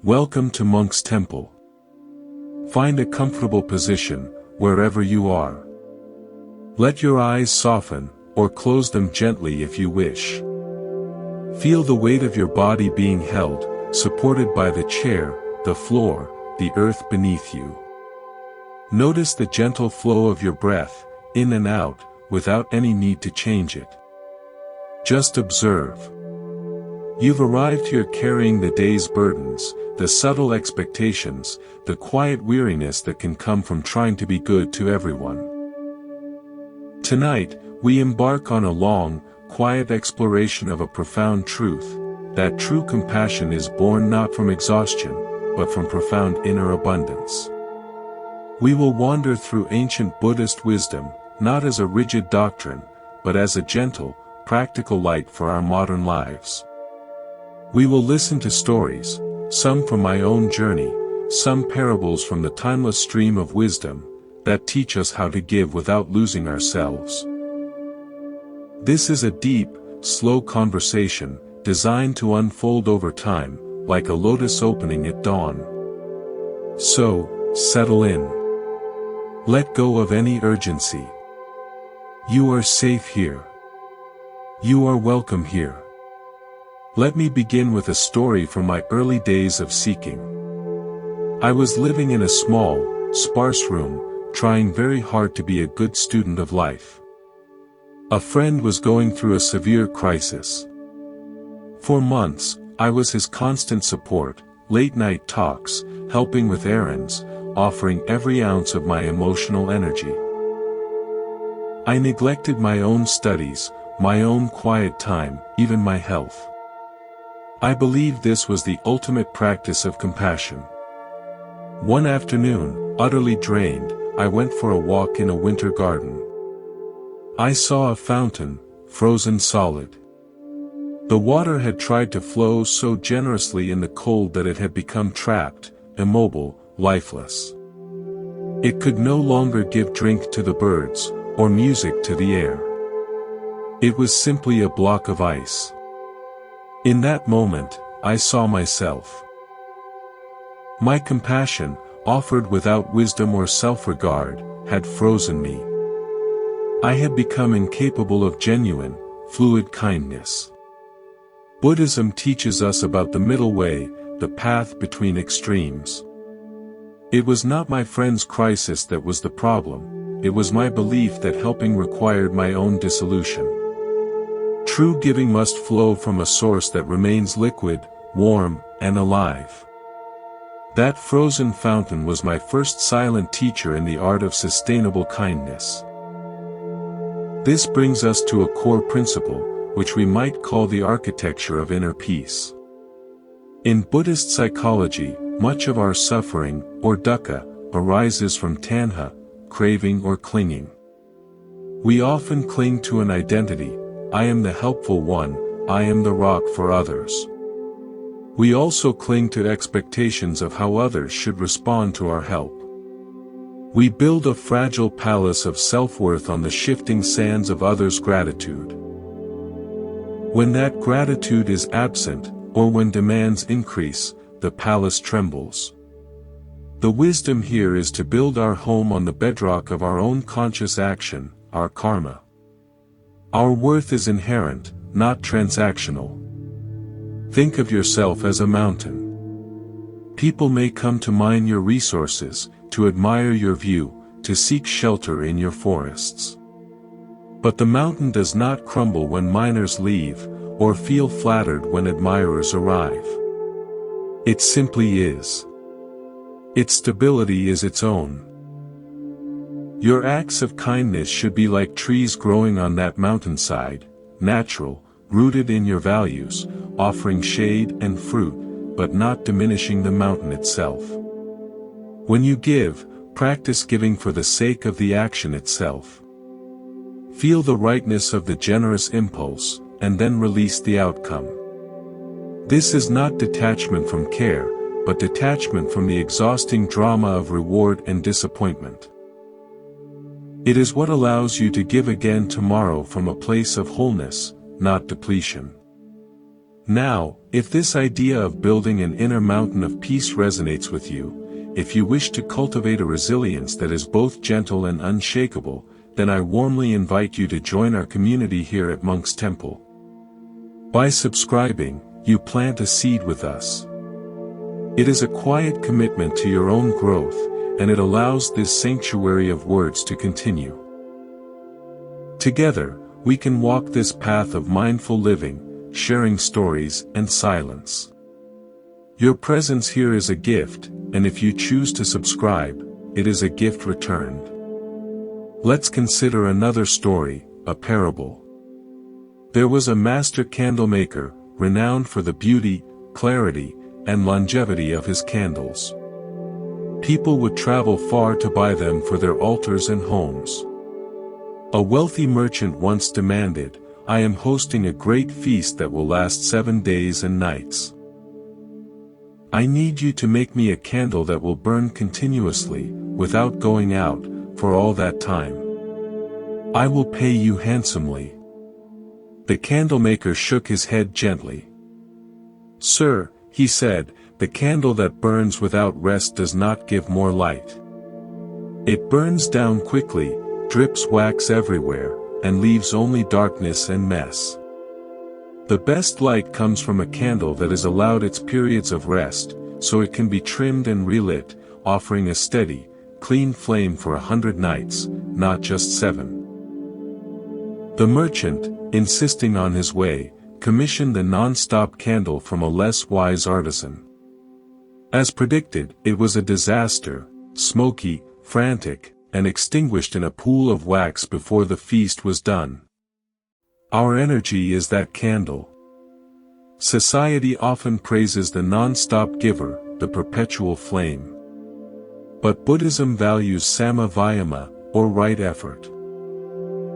Welcome to Monk's Temple. Find a comfortable position, wherever you are. Let your eyes soften, or close them gently if you wish. Feel the weight of your body being held, supported by the chair, the floor, the earth beneath you. Notice the gentle flow of your breath, in and out, without any need to change it. Just observe. You've arrived here carrying the day's burdens, the subtle expectations, the quiet weariness that can come from trying to be good to everyone. Tonight, we embark on a long, quiet exploration of a profound truth, that true compassion is born not from exhaustion, but from profound inner abundance. We will wander through ancient Buddhist wisdom, not as a rigid doctrine, but as a gentle, practical light for our modern lives. We will listen to stories, some from my own journey, some parables from the timeless stream of wisdom, that teach us how to give without losing ourselves. This is a deep, slow conversation, designed to unfold over time, like a lotus opening at dawn. So, settle in. Let go of any urgency. You are safe here. You are welcome here. Let me begin with a story from my early days of seeking. I was living in a small, sparse room, trying very hard to be a good student of life. A friend was going through a severe crisis. For months, I was his constant support, late-night talks, helping with errands, offering every ounce of my emotional energy. I neglected my own studies, my own quiet time, even my health. I believed this was the ultimate practice of compassion. One afternoon, utterly drained, I went for a walk in a winter garden. I saw a fountain, frozen solid. The water had tried to flow so generously in the cold that it had become trapped, immobile, lifeless. It could no longer give drink to the birds, or music to the air. It was simply a block of ice. In that moment, I saw myself. My compassion, offered without wisdom or self-regard, had frozen me. I had become incapable of genuine, fluid kindness. Buddhism teaches us about the middle way, the path between extremes. It was not my friend's crisis that was the problem, it was my belief that helping required my own dissolution. True giving must flow from a source that remains liquid, warm, and alive. That frozen fountain was my first silent teacher in the art of sustainable kindness. This brings us to a core principle, which we might call the architecture of inner peace. In Buddhist psychology, much of our suffering, or dukkha, arises from tanha, craving or clinging. We often cling to an identity, I am the helpful one, I am the rock for others. We also cling to expectations of how others should respond to our help. We build a fragile palace of self-worth on the shifting sands of others' gratitude. When that gratitude is absent, or when demands increase, the palace trembles. The wisdom here is to build our home on the bedrock of our own conscious action, our karma. Our worth is inherent, not transactional. Think of yourself as a mountain. People may come to mine your resources, to admire your view, to seek shelter in your forests. But the mountain does not crumble when miners leave, or feel flattered when admirers arrive. It simply is. Its stability is its own. Your acts of kindness should be like trees growing on that mountainside, natural, rooted in your values, offering shade and fruit, but not diminishing the mountain itself. When you give, practice giving for the sake of the action itself. Feel the rightness of the generous impulse, and then release the outcome. This is not detachment from care, but detachment from the exhausting drama of reward and disappointment. It is what allows you to give again tomorrow from a place of wholeness, not depletion. Now, if this idea of building an inner mountain of peace resonates with you, if you wish to cultivate a resilience that is both gentle and unshakable, then I warmly invite you to join our community here at Monk's Temple. By subscribing, you plant a seed with us. It is a quiet commitment to your own growth, and it allows this sanctuary of words to continue. Together, we can walk this path of mindful living, sharing stories and silence. Your presence here is a gift, and if you choose to subscribe, it is a gift returned. Let's consider another story, a parable. There was a master candle maker, renowned for the beauty, clarity, and longevity of his candles. People would travel far to buy them for their altars and homes. A wealthy merchant once demanded, "I am hosting a great feast that will last 7 days and nights. I need you to make me a candle that will burn continuously, without going out, for all that time. I will pay you handsomely." The candlemaker shook his head gently. "Sir," he said, "the candle that burns without rest does not give more light. It burns down quickly, drips wax everywhere, and leaves only darkness and mess. The best light comes from a candle that is allowed its periods of rest, so it can be trimmed and relit, offering a steady, clean flame for 100 nights, not just 7. The merchant, insisting on his way, commissioned the non-stop candle from a less wise artisan. As predicted, it was a disaster, smoky, frantic, and extinguished in a pool of wax before the feast was done. Our energy is that candle. Society often praises the non-stop giver, the perpetual flame. But Buddhism values sama vayama, or right effort.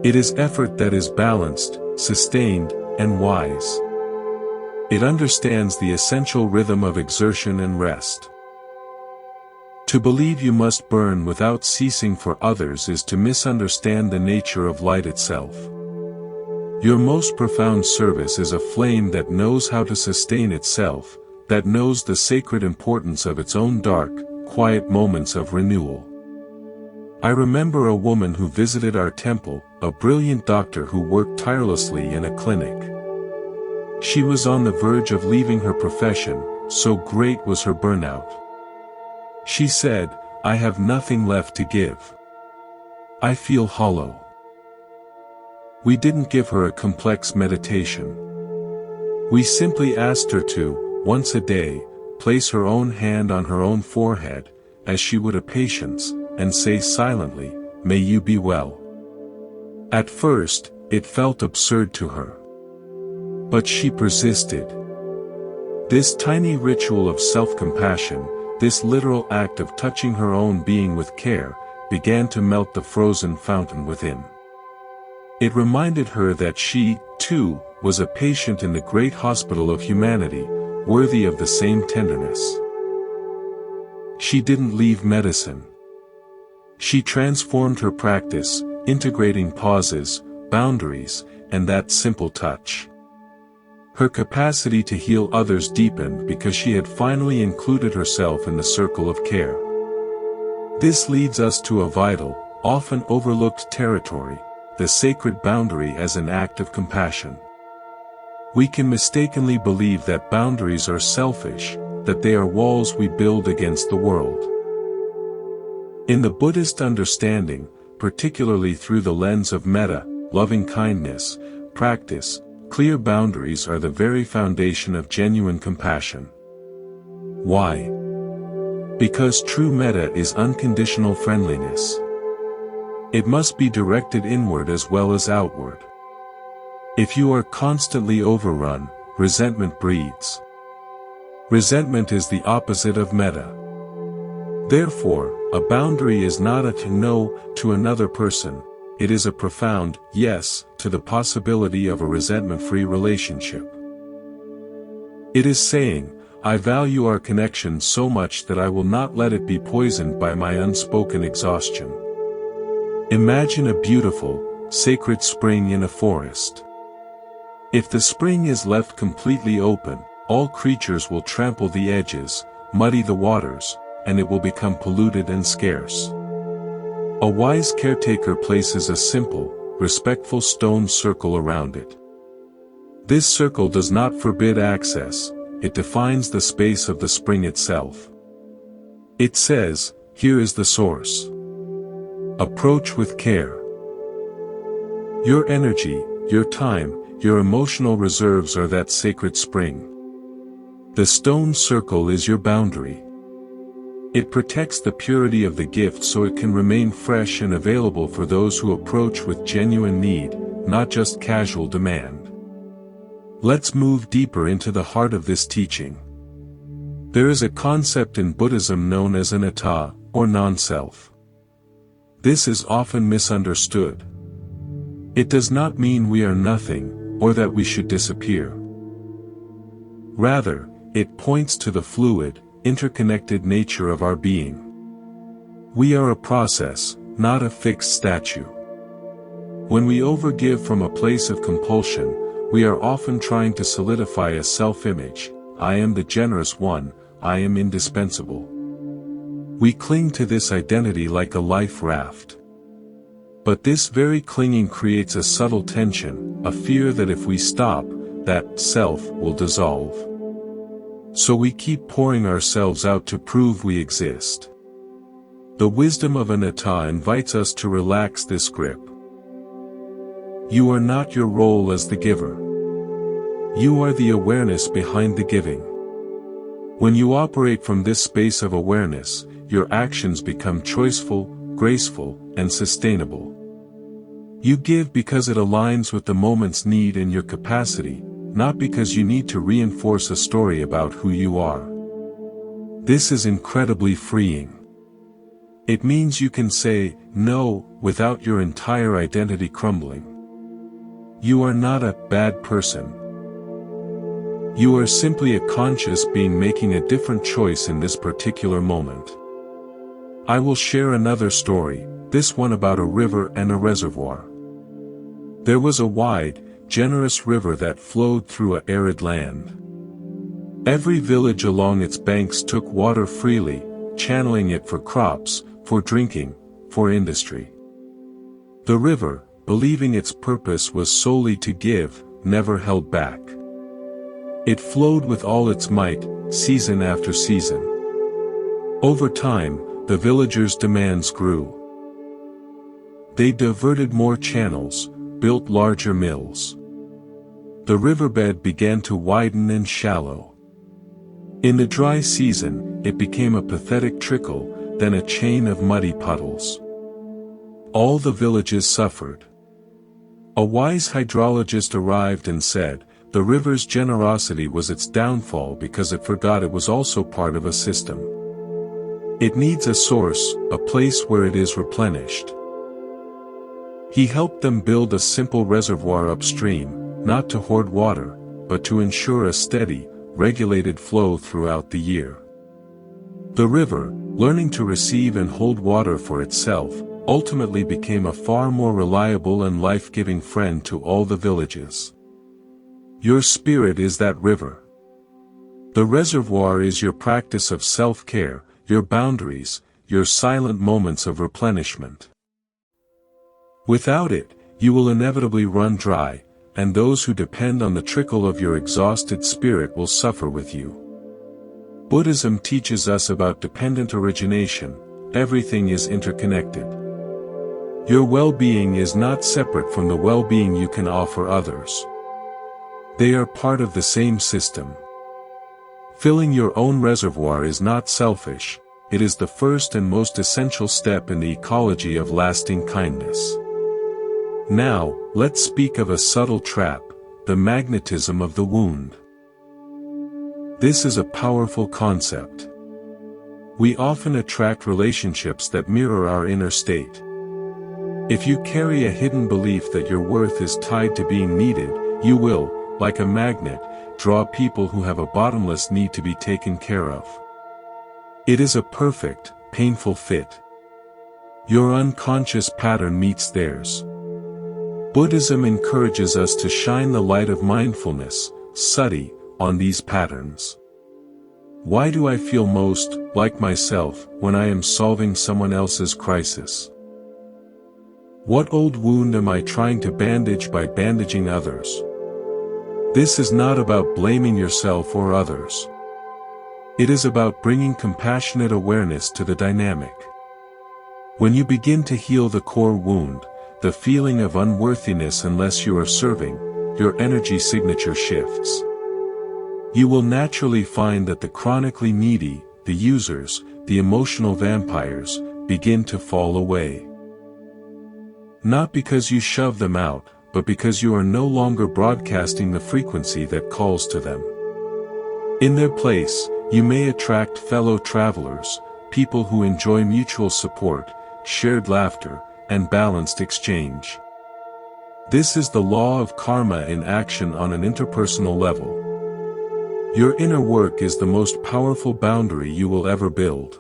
It is effort that is balanced, sustained, and wise. It understands the essential rhythm of exertion and rest. To believe you must burn without ceasing for others is to misunderstand the nature of light itself. Your most profound service is a flame that knows how to sustain itself, that knows the sacred importance of its own dark, quiet moments of renewal. I remember a woman who visited our temple, a brilliant doctor who worked tirelessly in a clinic. She was on the verge of leaving her profession, so great was her burnout. She said, "I have nothing left to give. I feel hollow." We didn't give her a complex meditation. We simply asked her to, once a day, place her own hand on her own forehead, as she would a patient's, and say silently, "May you be well." At first, it felt absurd to her. But she persisted. This tiny ritual of self-compassion, this literal act of touching her own being with care, began to melt the frozen fountain within. It reminded her that she, too, was a patient in the great hospital of humanity, worthy of the same tenderness. She didn't leave medicine. She transformed her practice, integrating pauses, boundaries, and that simple touch. Her capacity to heal others deepened because she had finally included herself in the circle of care. This leads us to a vital, often overlooked territory, the sacred boundary as an act of compassion. We can mistakenly believe that boundaries are selfish, that they are walls we build against the world. In the Buddhist understanding, particularly through the lens of metta, loving-kindness, practice, clear boundaries are the very foundation of genuine compassion. Why? Because true metta is unconditional friendliness. It must be directed inward as well as outward. If you are constantly overrun, resentment breeds. Resentment is the opposite of metta. Therefore, a boundary is not a no to another person, it is a profound yes to the possibility of a resentment-free relationship. It is saying, "I value our connection so much that I will not let it be poisoned by my unspoken exhaustion." Imagine a beautiful, sacred spring in a forest. If the spring is left completely open, all creatures will trample the edges, muddy the waters, and it will become polluted and scarce. A wise caretaker places a simple, respectful stone circle around it. This circle does not forbid access, it defines the space of the spring itself. It says, "Here is the source. Approach with care." Your energy, your time, your emotional reserves are that sacred spring. The stone circle is your boundary. It protects the purity of the gift so it can remain fresh and available for those who approach with genuine need, not just casual demand. Let's move deeper into the heart of this teaching. There is a concept in Buddhism known as anatta, or non-self. This is often misunderstood. It does not mean we are nothing, or that we should disappear. Rather, it points to the fluid, interconnected nature of our being. We are a process, not a fixed statue. When we overgive from a place of compulsion, we are often trying to solidify a self-image. I am the generous one, I am indispensable. We cling to this identity like a life raft. But this very clinging creates a subtle tension, a fear that if we stop, that self will dissolve. So we keep pouring ourselves out to prove we exist. The wisdom of anatta invites us to relax this grip. You are not your role as the giver. You are the awareness behind the giving. When you operate from this space of awareness, your actions become choiceful, graceful, and sustainable. You give because it aligns with the moment's need and your capacity, not because you need to reinforce a story about who you are. This is incredibly freeing. It means you can say no without your entire identity crumbling. You are not a bad person. You are simply a conscious being making a different choice in this particular moment. I will share another story, this one about a river and a reservoir. There was a wide, generous river that flowed through an arid land. Every village along its banks took water freely, channeling it for crops, for drinking, for industry. The river, believing its purpose was solely to give, never held back. It flowed with all its might, season after season. Over time, the villagers' demands grew. They diverted more channels, built larger mills. The riverbed began to widen and shallow. In the dry season, it became a pathetic trickle, then a chain of muddy puddles. All the villages suffered. A wise hydrologist arrived and said, the river's generosity was its downfall because it forgot it was also part of a system. It needs a source, a place where it is replenished. He helped them build a simple reservoir upstream, not to hoard water, but to ensure a steady, regulated flow throughout the year. The river, learning to receive and hold water for itself, ultimately became a far more reliable and life-giving friend to all the villages. Your spirit is that river. The reservoir is your practice of self-care, your boundaries, your silent moments of replenishment. Without it, you will inevitably run dry, and those who depend on the trickle of your exhausted spirit will suffer with you. Buddhism teaches us about dependent origination. Everything is interconnected. Your well-being is not separate from the well-being you can offer others. They are part of the same system. Filling your own reservoir is not selfish, it is the first and most essential step in the ecology of lasting kindness. Now, let's speak of a subtle trap, the magnetism of the wound. This is a powerful concept. We often attract relationships that mirror our inner state. If you carry a hidden belief that your worth is tied to being needed, you will, like a magnet, draw people who have a bottomless need to be taken care of. It is a perfect, painful fit. Your unconscious pattern meets theirs. Buddhism encourages us to shine the light of mindfulness, sati, on these patterns. Why do I feel most like myself when I am solving someone else's crisis? What old wound am I trying to bandage by bandaging others? This is not about blaming yourself or others. It is about bringing compassionate awareness to the dynamic. When you begin to heal the core wound, the feeling of unworthiness unless you are serving, your energy signature shifts. You will naturally find that the chronically needy, the users, the emotional vampires, begin to fall away. Not because you shove them out, but because you are no longer broadcasting the frequency that calls to them. In their place, you may attract fellow travelers, people who enjoy mutual support, shared laughter, and balanced exchange. This is the law of karma in action on an interpersonal level. Your inner work is the most powerful boundary you will ever build.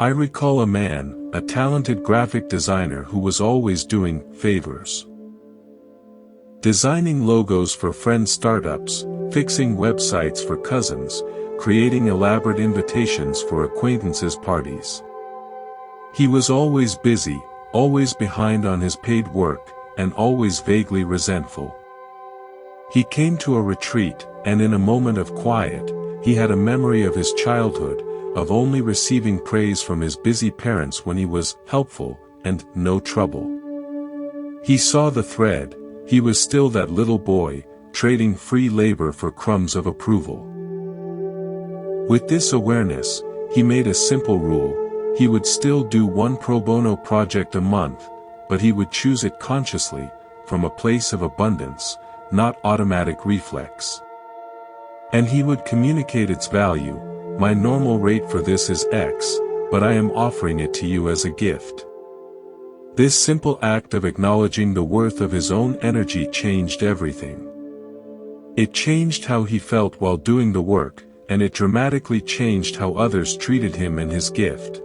I recall a man, a talented graphic designer who was always doing favors. Designing logos for friend startups, fixing websites for cousins, creating elaborate invitations for acquaintances' parties. He was always busy, always behind on his paid work, and always vaguely resentful. He came to a retreat, and in a moment of quiet, he had a memory of his childhood, of only receiving praise from his busy parents when he was helpful, and no trouble. He saw the thread. He was still that little boy, trading free labor for crumbs of approval. With this awareness, he made a simple rule: he would still do one pro bono project a month, but he would choose it consciously, from a place of abundance, not automatic reflex. And he would communicate its value: my normal rate for this is X, but I am offering it to you as a gift. This simple act of acknowledging the worth of his own energy changed everything. It changed how he felt while doing the work, and it dramatically changed how others treated him and his gift.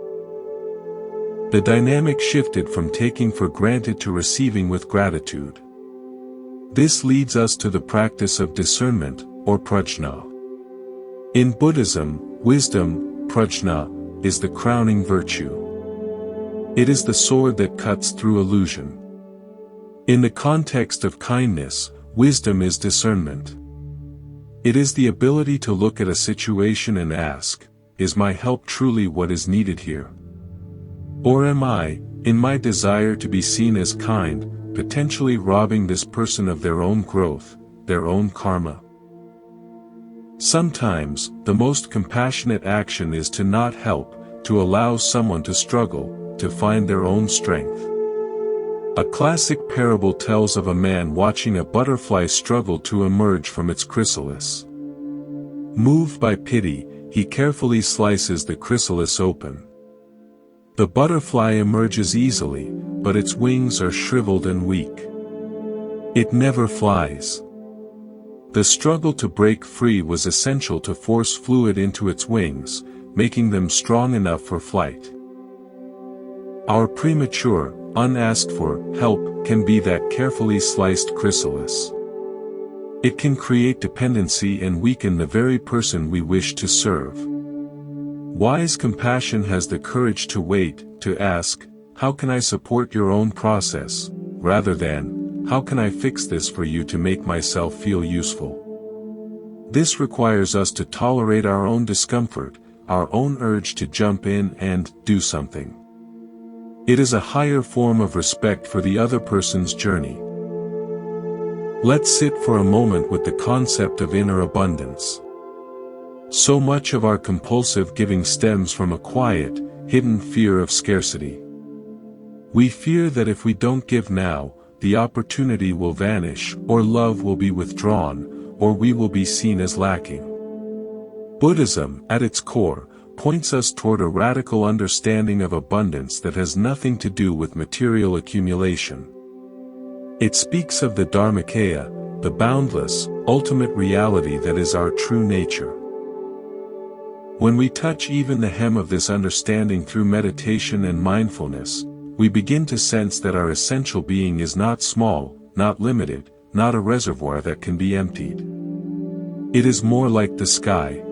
The dynamic shifted from taking for granted to receiving with gratitude. This leads us to the practice of discernment, or prajna. In Buddhism, wisdom, prajna, is the crowning virtue. It is the sword that cuts through illusion. In the context of kindness, wisdom is discernment. It is the ability to look at a situation and ask, is my help truly what is needed here? Or am I, in my desire to be seen as kind, potentially robbing this person of their own growth, their own karma? Sometimes, the most compassionate action is to not help, to allow someone to struggle, to find their own strength. A classic parable tells of a man watching a butterfly struggle to emerge from its chrysalis. Moved by pity, he carefully slices the chrysalis open. The butterfly emerges easily, but its wings are shriveled and weak. It never flies. The struggle to break free was essential to force fluid into its wings, making them strong enough for flight. Our premature, unasked for, help can be that carefully sliced chrysalis. It can create dependency and weaken the very person we wish to serve. Wise compassion has the courage to wait, to ask, how can I support your own process, rather than, how can I fix this for you to make myself feel useful? This requires us to tolerate our own discomfort, our own urge to jump in and do something. It is a higher form of respect for the other person's journey. Let's sit for a moment with the concept of inner abundance. So much of our compulsive giving stems from a quiet, hidden fear of scarcity. We fear that if we don't give now, the opportunity will vanish, or love will be withdrawn, or we will be seen as lacking. Buddhism, at its core, points us toward a radical understanding of abundance that has nothing to do with material accumulation. It speaks of the Dharmakaya, the boundless, ultimate reality that is our true nature. When we touch even the hem of this understanding through meditation and mindfulness, we begin to sense that our essential being is not small, not limited, not a reservoir that can be emptied. It is more like the sky.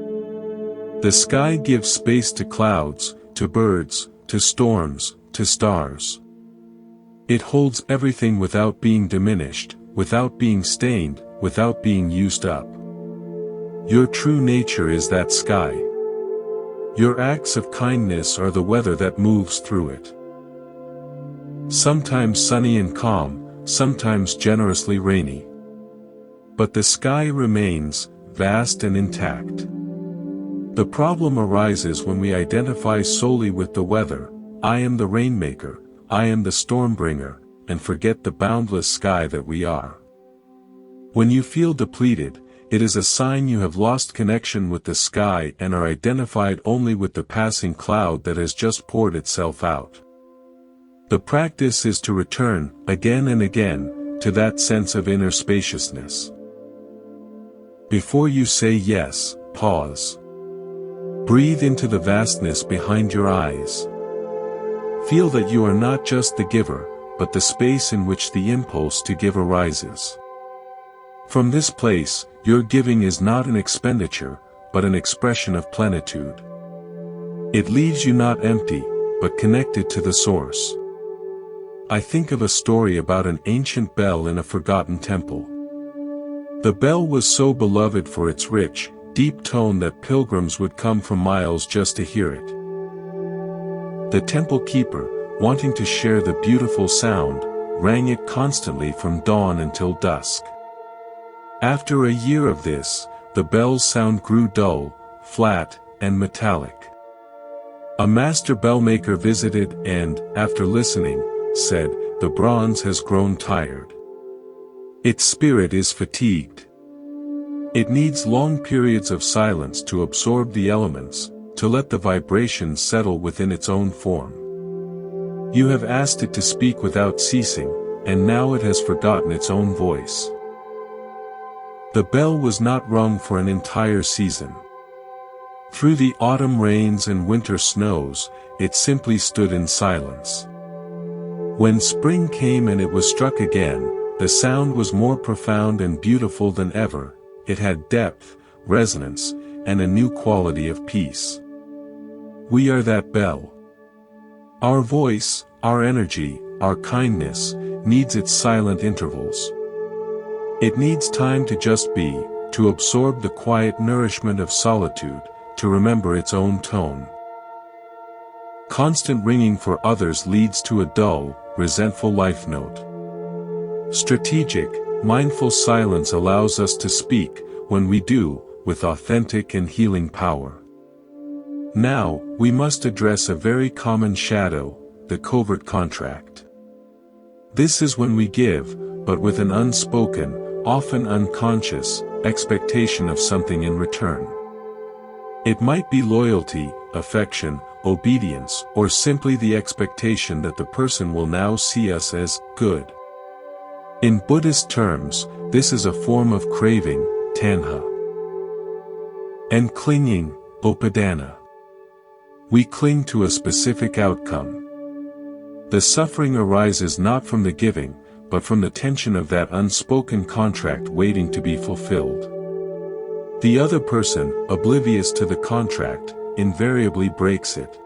The sky gives space to clouds, to birds, to storms, to stars. It holds everything without being diminished, without being stained, without being used up. Your true nature is that sky. Your acts of kindness are the weather that moves through it. Sometimes sunny and calm, sometimes generously rainy. But the sky remains, vast and intact. The problem arises when we identify solely with the weather. I am the rainmaker, I am the stormbringer, and forget the boundless sky that we are. When you feel depleted, it is a sign you have lost connection with the sky and are identified only with the passing cloud that has just poured itself out. The practice is to return, again and again, to that sense of inner spaciousness. Before you say yes, pause. Breathe into the vastness behind your eyes. Feel that you are not just the giver, but the space in which the impulse to give arises. From this place, your giving is not an expenditure, but an expression of plenitude. It leaves you not empty, but connected to the source. I think of a story about an ancient bell in a forgotten temple. The bell was so beloved for its rich, deep tone that pilgrims would come from miles just to hear it. The temple keeper, wanting to share the beautiful sound, rang it constantly from dawn until dusk. After a year of this, the bell's sound grew dull, flat, and metallic. A master bellmaker visited and, after listening, said, "The bronze has grown tired. Its spirit is fatigued. It needs long periods of silence to absorb the elements, to let the vibrations settle within its own form. You have asked it to speak without ceasing, and now it has forgotten its own voice." The bell was not rung for an entire season. Through the autumn rains and winter snows, it simply stood in silence. When spring came and it was struck again, the sound was more profound and beautiful than ever. It had depth, resonance, and a new quality of peace. We are that bell. Our voice, our energy, our kindness, needs its silent intervals. It needs time to just be, to absorb the quiet nourishment of solitude, to remember its own tone. Constant ringing for others leads to a dull, resentful life note. Strategic, mindful silence allows us to speak, when we do, with authentic and healing power. Now, we must address a very common shadow, the covert contract. This is when we give, but with an unspoken, often unconscious, expectation of something in return. It might be loyalty, affection, obedience, or simply the expectation that the person will now see us as good. In Buddhist terms, this is a form of craving, tanha, and clinging, upadana. We cling to a specific outcome. The suffering arises not from the giving, but from the tension of that unspoken contract waiting to be fulfilled. The other person, oblivious to the contract, invariably breaks it.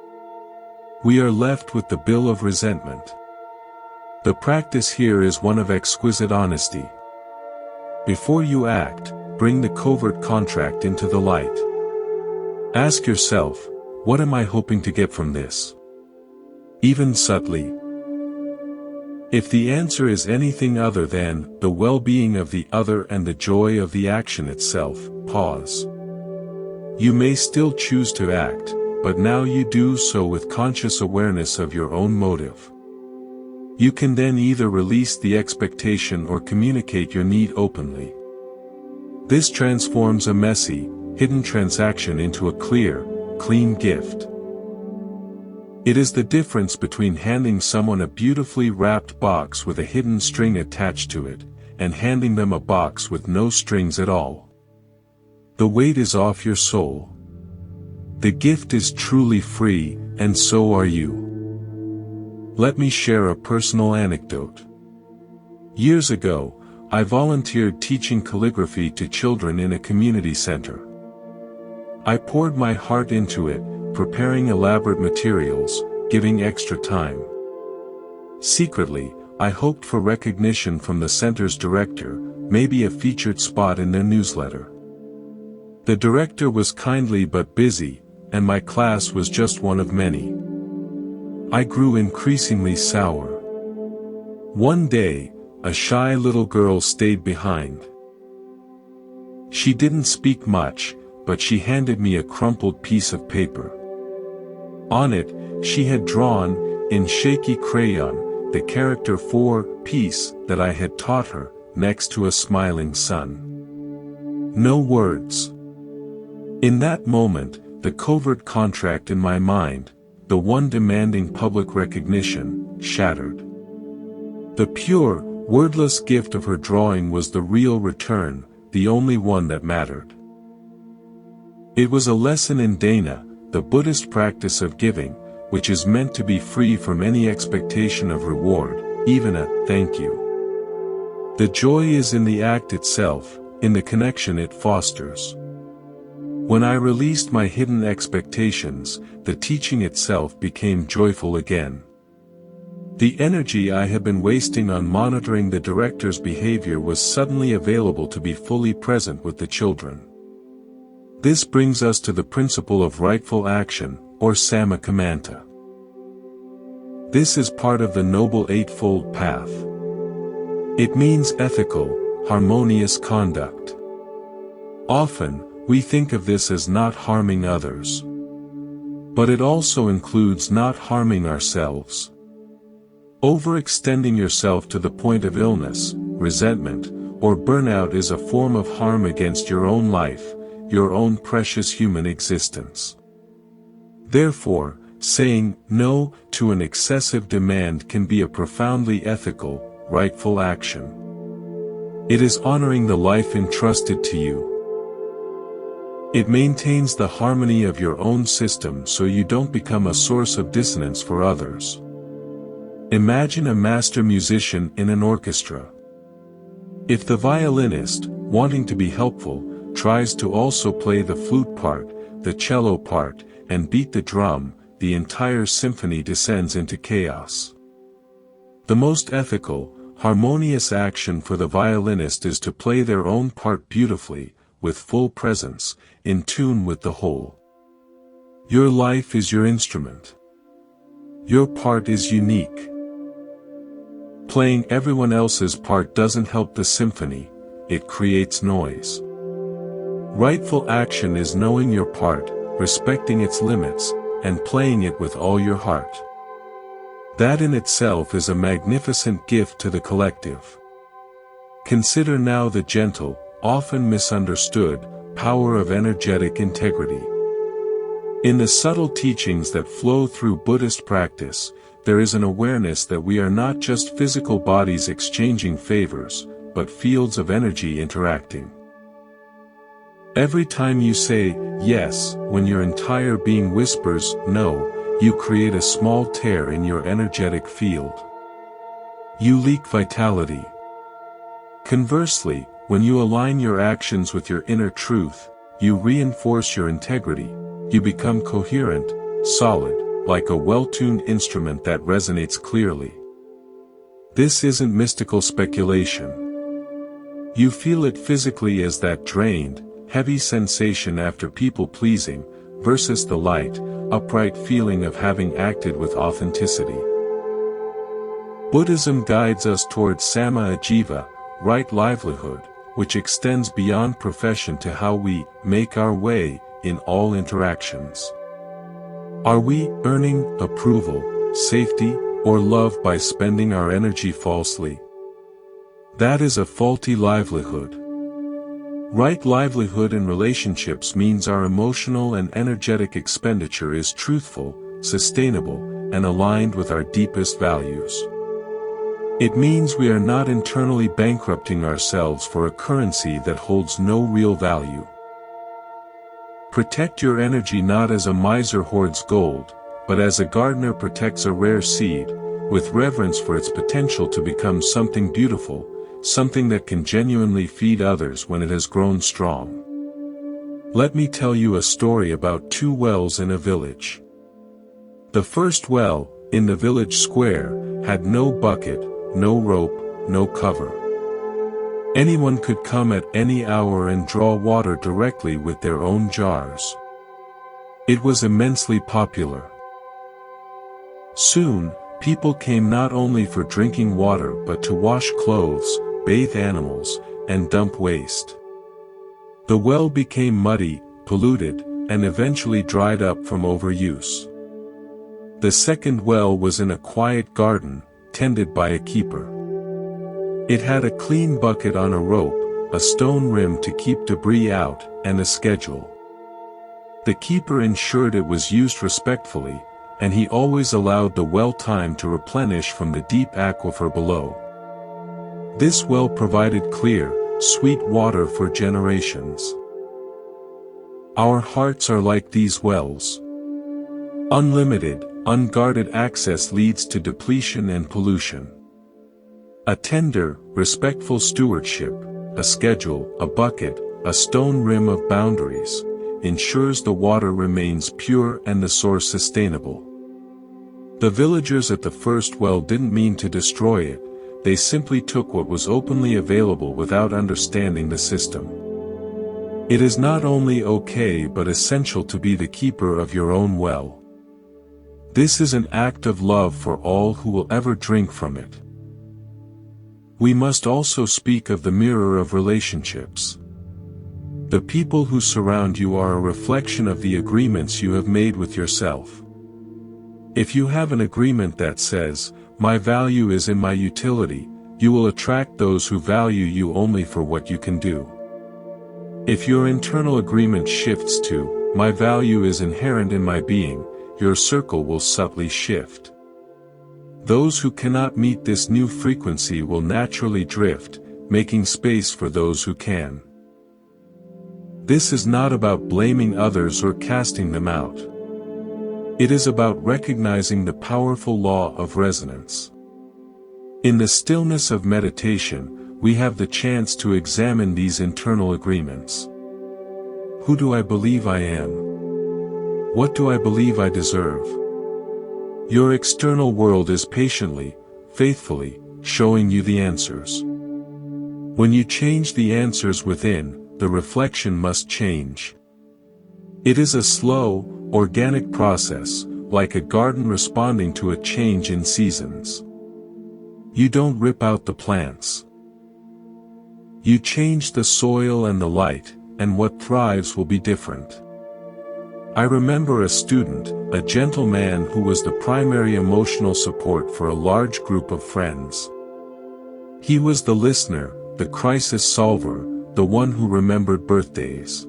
We are left with the bill of resentment. The practice here is one of exquisite honesty. Before you act, bring the covert contract into the light. Ask yourself, what am I hoping to get from this? Even subtly. If the answer is anything other than the well-being of the other and the joy of the action itself, pause. You may still choose to act, but now you do so with conscious awareness of your own motive. You can then either release the expectation or communicate your need openly. This transforms a messy, hidden transaction into a clear, clean gift. It is the difference between handing someone a beautifully wrapped box with a hidden string attached to it, and handing them a box with no strings at all. The weight is off your soul. The gift is truly free, and so are you. Let me share a personal anecdote. Years ago, I volunteered teaching calligraphy to children in a community center. I poured my heart into it, preparing elaborate materials, giving extra time. Secretly, I hoped for recognition from the center's director, maybe a featured spot in their newsletter. The director was kindly but busy, and my class was just one of many. I grew increasingly sour. One day, a shy little girl stayed behind. She didn't speak much, but she handed me a crumpled piece of paper. On it, she had drawn, in shaky crayon, the character for peace that I had taught her, next to a smiling sun. No words. In that moment, the covert contract in my mind, the one demanding public recognition, shattered. The pure, wordless gift of her drawing was the real return, the only one that mattered. It was a lesson in dana, the Buddhist practice of giving, which is meant to be free from any expectation of reward, even a thank you. The joy is in the act itself, in the connection it fosters. When I released my hidden expectations, the teaching itself became joyful again. The energy I had been wasting on monitoring the director's behavior was suddenly available to be fully present with the children. This brings us to the principle of rightful action, or sammakamanta. This is part of the Noble Eightfold Path. It means ethical, harmonious conduct. Often, we think of this as not harming others. But it also includes not harming ourselves. Overextending yourself to the point of illness, resentment, or burnout is a form of harm against your own life, your own precious human existence. Therefore, saying no to an excessive demand can be a profoundly ethical, rightful action. It is honoring the life entrusted to you. It maintains the harmony of your own system so you don't become a source of dissonance for others. Imagine a master musician in an orchestra. If the violinist, wanting to be helpful, tries to also play the flute part, the cello part, and beat the drum, the entire symphony descends into chaos. The most ethical, harmonious action for the violinist is to play their own part beautifully, with full presence, in tune with the whole. Your life is your instrument. Your part is unique. Playing everyone else's part doesn't help the symphony, it creates noise. Rightful action is knowing your part, respecting its limits, and playing it with all your heart. That in itself is a magnificent gift to the collective. Consider now the gentle, often misunderstood, power of energetic integrity. In the subtle teachings that flow through Buddhist practice, there is an awareness that we are not just physical bodies exchanging favors, but fields of energy interacting. Every time you say yes, when your entire being whispers no, you create a small tear in your energetic field. You leak vitality. Conversely, when you align your actions with your inner truth, you reinforce your integrity, you become coherent, solid, like a well-tuned instrument that resonates clearly. This isn't mystical speculation. You feel it physically as that drained, heavy sensation after people-pleasing, versus the light, upright feeling of having acted with authenticity. Buddhism guides us towards samma ajiva, right livelihood, which extends beyond profession to how we make our way in all interactions. Are we earning approval, safety, or love by spending our energy falsely? That is a faulty livelihood. Right livelihood in relationships means our emotional and energetic expenditure is truthful, sustainable, and aligned with our deepest values. It means we are not internally bankrupting ourselves for a currency that holds no real value. Protect your energy not as a miser hoards gold, but as a gardener protects a rare seed, with reverence for its potential to become something beautiful, something that can genuinely feed others when it has grown strong. Let me tell you a story about two wells in a village. The first well, in the village square, had no bucket, no rope, no cover. Anyone could come at any hour and draw water directly with their own jars. It was immensely popular. Soon, people came not only for drinking water but to wash clothes, bathe animals, and dump waste. The well became muddy, polluted, and eventually dried up from overuse. The second well was in a quiet garden, tended by a keeper. It had a clean bucket on a rope, a stone rim to keep debris out, and a schedule. The keeper ensured it was used respectfully, and he always allowed the well time to replenish from the deep aquifer below. This well provided clear, sweet water for generations. Our hearts are like these wells. Unlimited, unguarded access leads to depletion and pollution. A tender, respectful stewardship, a schedule, a bucket, a stone rim of boundaries, ensures the water remains pure and the source sustainable. The villagers at the first well didn't mean to destroy it, they simply took what was openly available without understanding the system. It is not only okay but essential to be the keeper of your own well. This is an act of love for all who will ever drink from it. We must also speak of the mirror of relationships. The people who surround you are a reflection of the agreements you have made with yourself. If you have an agreement that says, "My value is in my utility," you will attract those who value you only for what you can do. If your internal agreement shifts to, "My value is inherent in my being," your circle will subtly shift. Those who cannot meet this new frequency will naturally drift, making space for those who can. This is not about blaming others or casting them out. It is about recognizing the powerful law of resonance. In the stillness of meditation, we have the chance to examine these internal agreements. Who do I believe I am? What do I believe I deserve? Your external world is patiently, faithfully, showing you the answers. When you change the answers within, the reflection must change. It is a slow, organic process, like a garden responding to a change in seasons. You don't rip out the plants. You change the soil and the light, and what thrives will be different. I remember a student, a gentle man who was the primary emotional support for a large group of friends. He was the listener, the crisis solver, the one who remembered birthdays.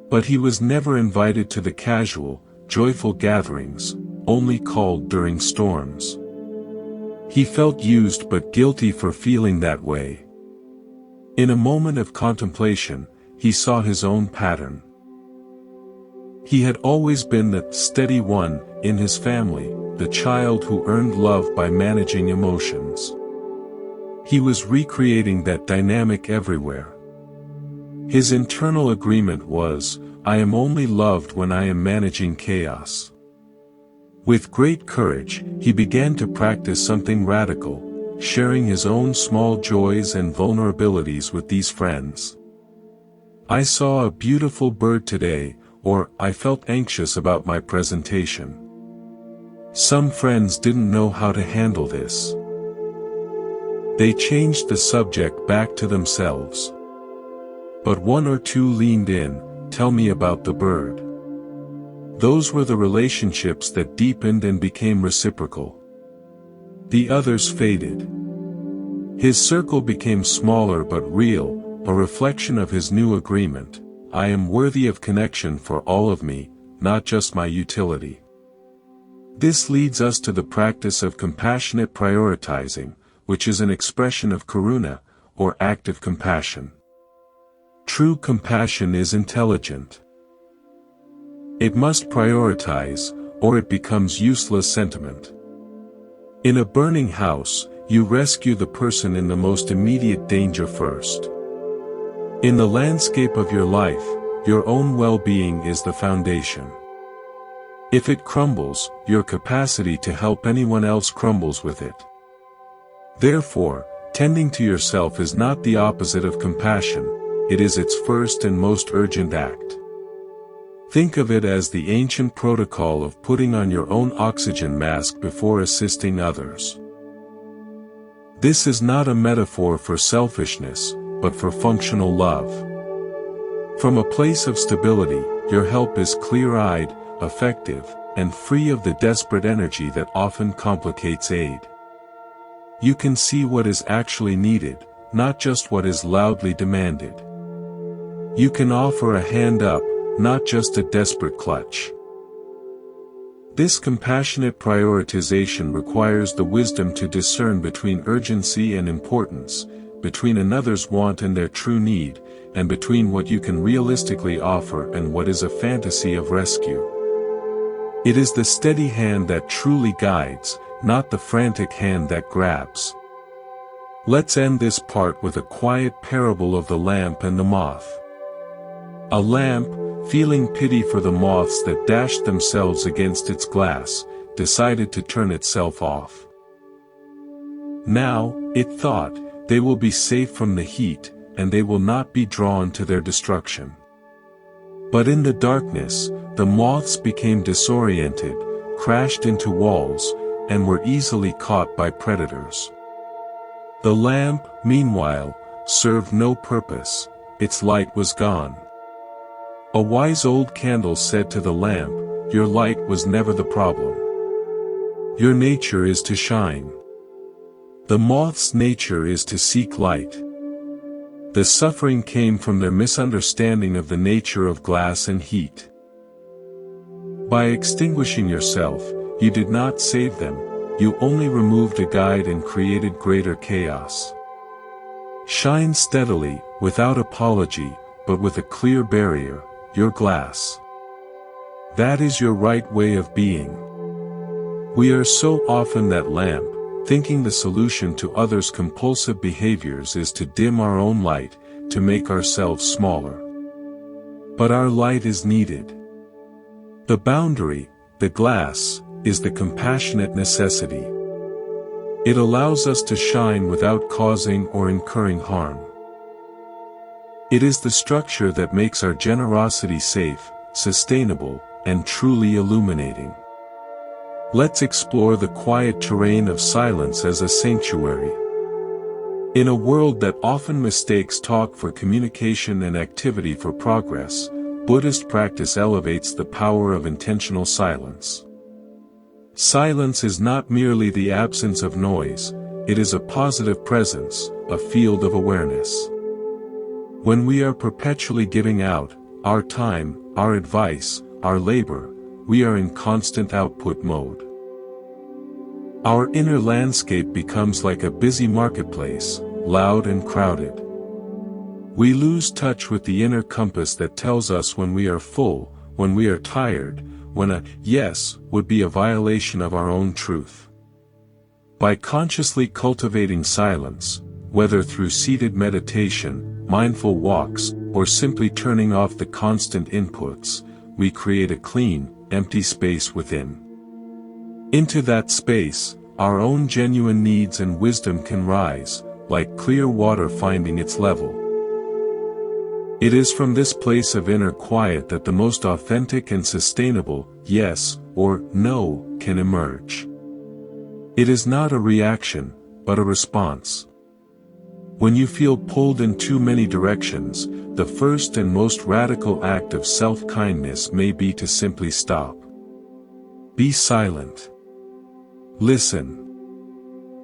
But he was never invited to the casual, joyful gatherings, only called during storms. He felt used but guilty for feeling that way. In a moment of contemplation, he saw his own pattern. He had always been the steady one in his family, the child who earned love by managing emotions. He was recreating that dynamic everywhere. His internal agreement was, "I am only loved when I am managing chaos." With great courage, he began to practice something radical, sharing his own small joys and vulnerabilities with these friends. "I saw a beautiful bird today," or "I felt anxious about my presentation." Some friends didn't know how to handle this. They changed the subject back to themselves. But one or two leaned in, "Tell me about the bird." Those were the relationships that deepened and became reciprocal. The others faded. His circle became smaller but real, a reflection of his new agreement. I am worthy of connection for all of me, not just my utility. This leads us to the practice of compassionate prioritizing, which is an expression of karuna, or active compassion. True compassion is intelligent. It must prioritize, or it becomes useless sentiment. In a burning house, you rescue the person in the most immediate danger first. In the landscape of your life, your own well-being is the foundation. If it crumbles, your capacity to help anyone else crumbles with it. Therefore, tending to yourself is not the opposite of compassion, it is its first and most urgent act. Think of it as the ancient protocol of putting on your own oxygen mask before assisting others. This is not a metaphor for selfishness, but for functional love. From a place of stability, your help is clear-eyed, effective, and free of the desperate energy that often complicates aid. You can see what is actually needed, not just what is loudly demanded. You can offer a hand up, not just a desperate clutch. This compassionate prioritization requires the wisdom to discern between urgency and importance, between another's want and their true need, and between what you can realistically offer and what is a fantasy of rescue. It is the steady hand that truly guides, not the frantic hand that grabs. Let's end this part with a quiet parable of the lamp and the moth. A lamp, feeling pity for the moths that dashed themselves against its glass, decided to turn itself off. Now, it thought, they will be safe from the heat, and they will not be drawn to their destruction. But in the darkness, the moths became disoriented, crashed into walls, and were easily caught by predators. The lamp, meanwhile, served no purpose, its light was gone. A wise old candle said to the lamp, "Your light was never the problem. Your nature is to shine." The moth's nature is to seek light. The suffering came from their misunderstanding of the nature of glass and heat. By extinguishing yourself, you did not save them, you only removed a guide and created greater chaos. Shine steadily, without apology, but with a clear barrier, your glass. That is your right way of being. We are so often that lamp, thinking the solution to others' compulsive behaviors is to dim our own light, to make ourselves smaller. But our light is needed. The boundary, the glass, is the compassionate necessity. It allows us to shine without causing or incurring harm. It is the structure that makes our generosity safe, sustainable, and truly illuminating. Let's explore the quiet terrain of silence as a sanctuary. In a world that often mistakes talk for communication and activity for progress, Buddhist practice elevates the power of intentional silence. Silence is not merely the absence of noise, it is a positive presence, a field of awareness. When we are perpetually giving out, our time, our advice, our labor, we are in constant output mode. Our inner landscape becomes like a busy marketplace, loud and crowded. We lose touch with the inner compass that tells us when we are full, when we are tired, when a yes would be a violation of our own truth. By consciously cultivating silence, whether through seated meditation, mindful walks, or simply turning off the constant inputs, we create a clean, empty space within. Into that space, our own genuine needs and wisdom can rise, like clear water finding its level. It is from this place of inner quiet that the most authentic and sustainable yes or no can emerge. It is not a reaction, but a response. When you feel pulled in too many directions, the first and most radical act of self-kindness may be to simply stop. Be silent. Listen.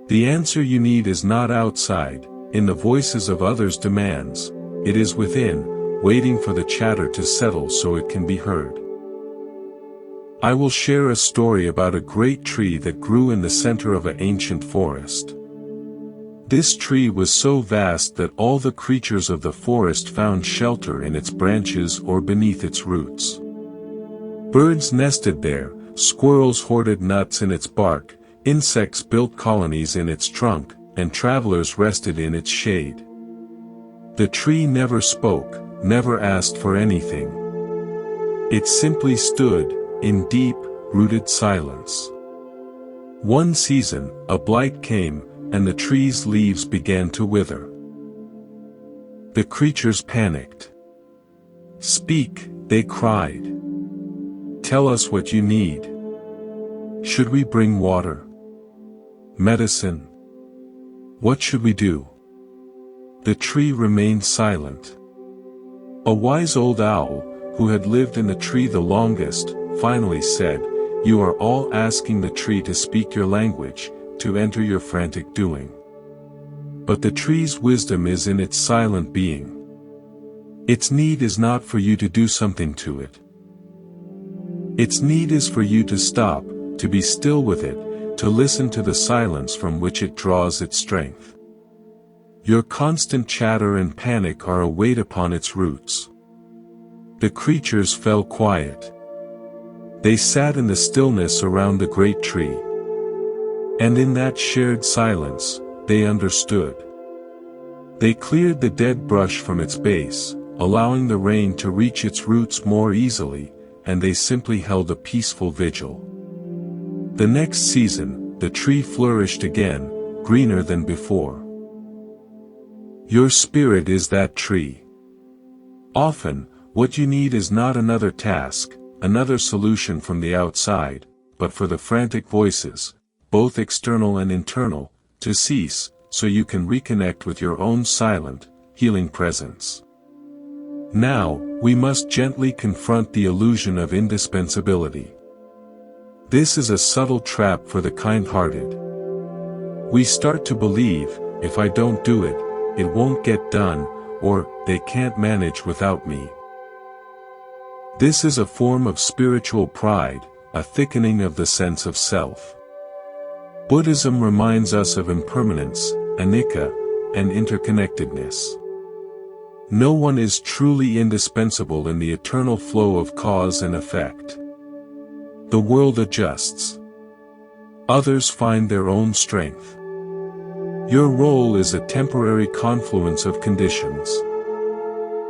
The answer you need is not outside, in the voices of others' demands, it is within, waiting for the chatter to settle so it can be heard. I will share a story about a great tree that grew in the center of an ancient forest. This tree was so vast that all the creatures of the forest found shelter in its branches or beneath its roots. Birds nested there, squirrels hoarded nuts in its bark, Insects built colonies in its trunk, and travelers rested in its shade. The tree never spoke, never asked for anything. It simply stood, in deep, rooted silence. One season, a blight came, and the tree's leaves began to wither. The creatures panicked. "Speak," they cried. "Tell us what you need. Should we bring water? Medicine? What should we do?" The tree remained silent. A wise old owl, who had lived in the tree the longest, finally said, "You are all asking the tree to speak your language, to enter your frantic doing. But the tree's wisdom is in its silent being. Its need is not for you to do something to it. Its need is for you to stop, to be still with it, to listen to the silence from which it draws its strength. Your constant chatter and panic are a weight upon its roots." The creatures fell quiet. They sat in the stillness around the great tree. And in that shared silence, they understood. They cleared the dead brush from its base, allowing the rain to reach its roots more easily, and they simply held a peaceful vigil. The next season, the tree flourished again, greener than before. Your spirit is that tree. Often, what you need is not another task, another solution from the outside, but for the frantic voices, both external and internal, to cease, so you can reconnect with your own silent, healing presence. Now, we must gently confront the illusion of indispensability. This is a subtle trap for the kind-hearted. We start to believe, if I don't do it, it won't get done, or, they can't manage without me. This is a form of spiritual pride, a thickening of the sense of self. Buddhism reminds us of impermanence, anicca, and interconnectedness. No one is truly indispensable in the eternal flow of cause and effect. The world adjusts. Others find their own strength. Your role is a temporary confluence of conditions.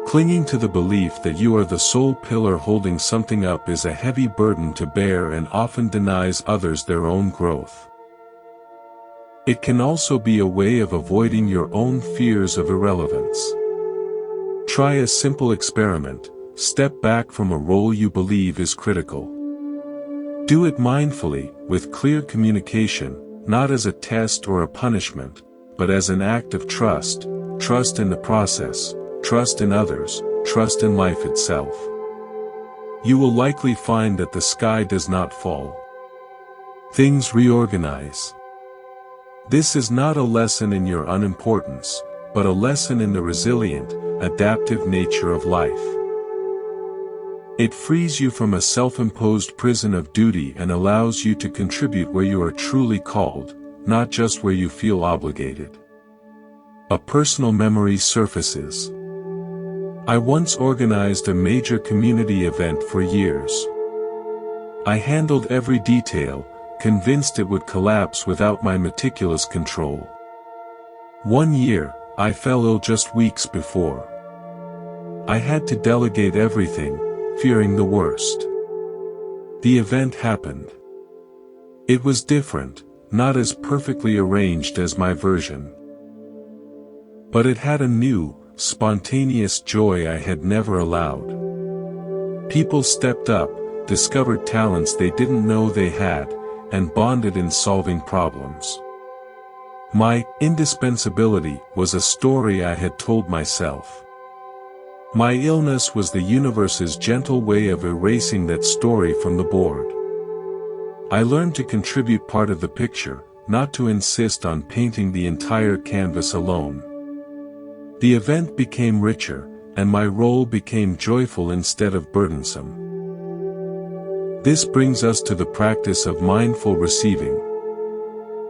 Clinging to the belief that you are the sole pillar holding something up is a heavy burden to bear and often denies others their own growth. It can also be a way of avoiding your own fears of irrelevance. Try a simple experiment: step back from a role you believe is critical. Do it mindfully, with clear communication, not as a test or a punishment, but as an act of trust, trust in the process, trust in others, trust in life itself. You will likely find that the sky does not fall. Things reorganize. This is not a lesson in your unimportance, but a lesson in the resilient, adaptive nature of life. It frees you from a self-imposed prison of duty and allows you to contribute where you are truly called, not just where you feel obligated. A personal memory surfaces. I once organized a major community event for years. I handled every detail, convinced it would collapse without my meticulous control. One year, I fell ill just weeks before. I had to delegate everything, fearing the worst. The event happened. It was different, not as perfectly arranged as my version. But it had a new, spontaneous joy I had never allowed. People stepped up, discovered talents they didn't know they had, and bonded in solving problems. My indispensability was a story I had told myself. My illness was the universe's gentle way of erasing that story from the board. I learned to contribute part of the picture, not to insist on painting the entire canvas alone. The event became richer, and my role became joyful instead of burdensome. This brings us to the practice of mindful receiving.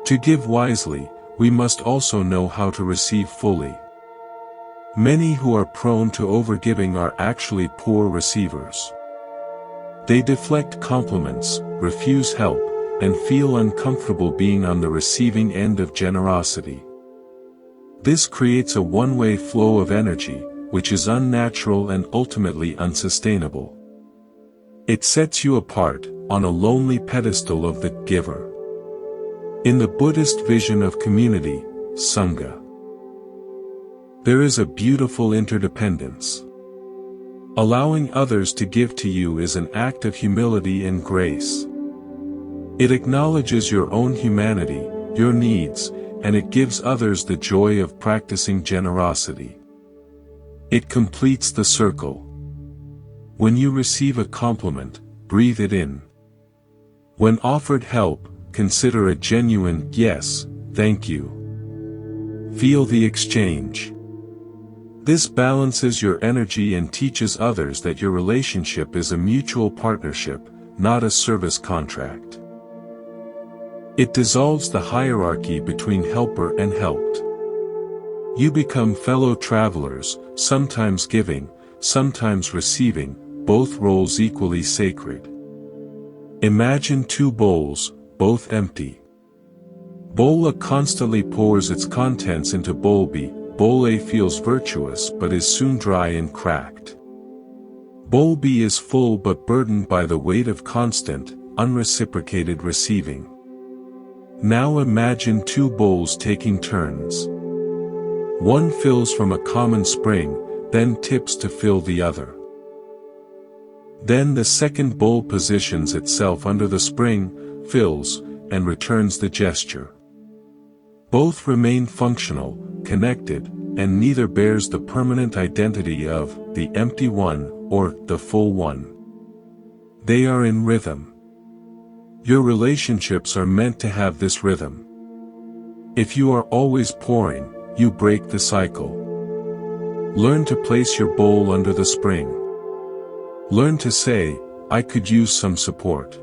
To give wisely, we must also know how to receive fully. Many who are prone to overgiving are actually poor receivers. They deflect compliments, refuse help, and feel uncomfortable being on the receiving end of generosity. This creates a one-way flow of energy, which is unnatural and ultimately unsustainable. It sets you apart, on a lonely pedestal of the giver. In the Buddhist vision of community, Sangha, there is a beautiful interdependence. Allowing others to give to you is an act of humility and grace. It acknowledges your own humanity, your needs, and it gives others the joy of practicing generosity. It completes the circle. When you receive a compliment, breathe it in. When offered help, consider a genuine "yes, thank you." Feel the exchange. This balances your energy and teaches others that your relationship is a mutual partnership, not a service contract. It dissolves the hierarchy between helper and helped. You become fellow travelers, sometimes giving, sometimes receiving, both roles equally sacred. Imagine two bowls, both empty. Bowl A constantly pours its contents into Bowl B. Bowl A feels virtuous but is soon dry and cracked. Bowl B is full but burdened by the weight of constant, unreciprocated receiving. Now imagine two bowls taking turns. One fills from a common spring, then tips to fill the other. Then the second bowl positions itself under the spring, fills, and returns the gesture. Both remain functional, connected, and neither bears the permanent identity of the empty one or the full one. They are in rhythm. Your relationships are meant to have this rhythm. If you are always pouring, you break the cycle. Learn to place your bowl under the spring. Learn to say, "I could use some support."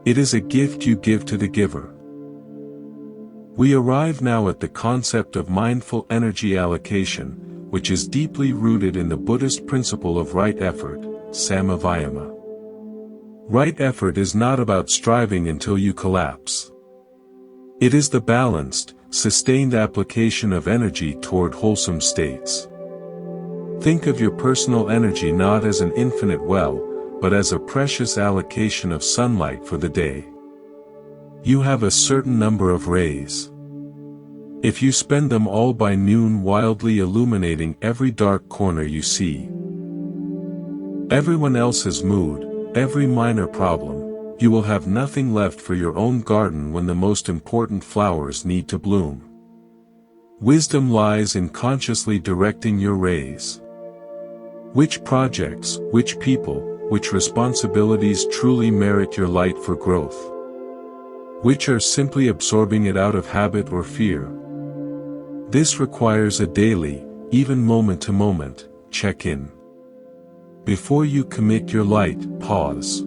It is a gift you give to the giver. We arrive now at the concept of mindful energy allocation, which is deeply rooted in the Buddhist principle of right effort, samavayama. Right effort is not about striving until you collapse. It is the balanced, sustained application of energy toward wholesome states. Think of your personal energy not as an infinite well, but as a precious allocation of sunlight for the day. You have a certain number of rays. If you spend them all by noon wildly illuminating every dark corner you see, everyone else's mood, every minor problem, you will have nothing left for your own garden when the most important flowers need to bloom. Wisdom lies in consciously directing your rays. Which projects, which people, which responsibilities truly merit your light for growth? Which are simply absorbing it out of habit or fear? This requires a daily, even moment-to-moment, check-in. Before you commit your light, pause.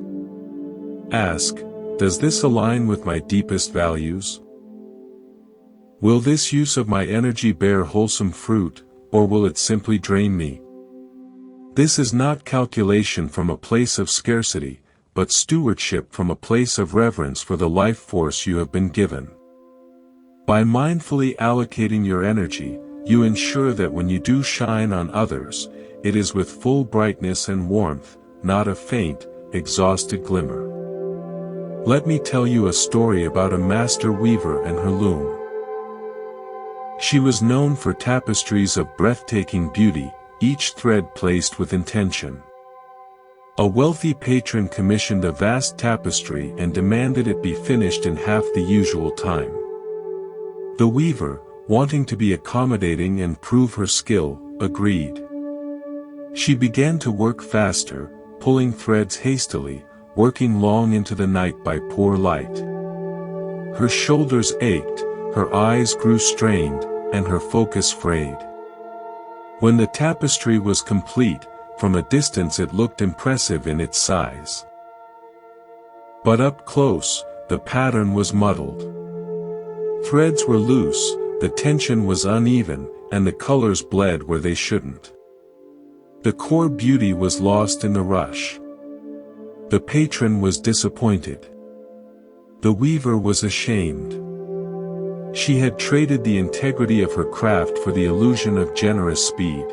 Ask, does this align with my deepest values? Will this use of my energy bear wholesome fruit, or will it simply drain me? This is not calculation from a place of scarcity, but stewardship from a place of reverence for the life force you have been given. By mindfully allocating your energy, you ensure that when you do shine on others, it is with full brightness and warmth, not a faint, exhausted glimmer. Let me tell you a story about a master weaver and her loom. She was known for tapestries of breathtaking beauty, each thread placed with intention. A wealthy patron commissioned a vast tapestry and demanded it be finished in half the usual time. The weaver, wanting to be accommodating and prove her skill, agreed. She began to work faster, pulling threads hastily, working long into the night by poor light. Her shoulders ached, her eyes grew strained, and her focus frayed. When the tapestry was complete, from a distance it looked impressive in its size. But up close, the pattern was muddled. Threads were loose, the tension was uneven, and the colors bled where they shouldn't. The core beauty was lost in the rush. The patron was disappointed. The weaver was ashamed. She had traded the integrity of her craft for the illusion of generous speed.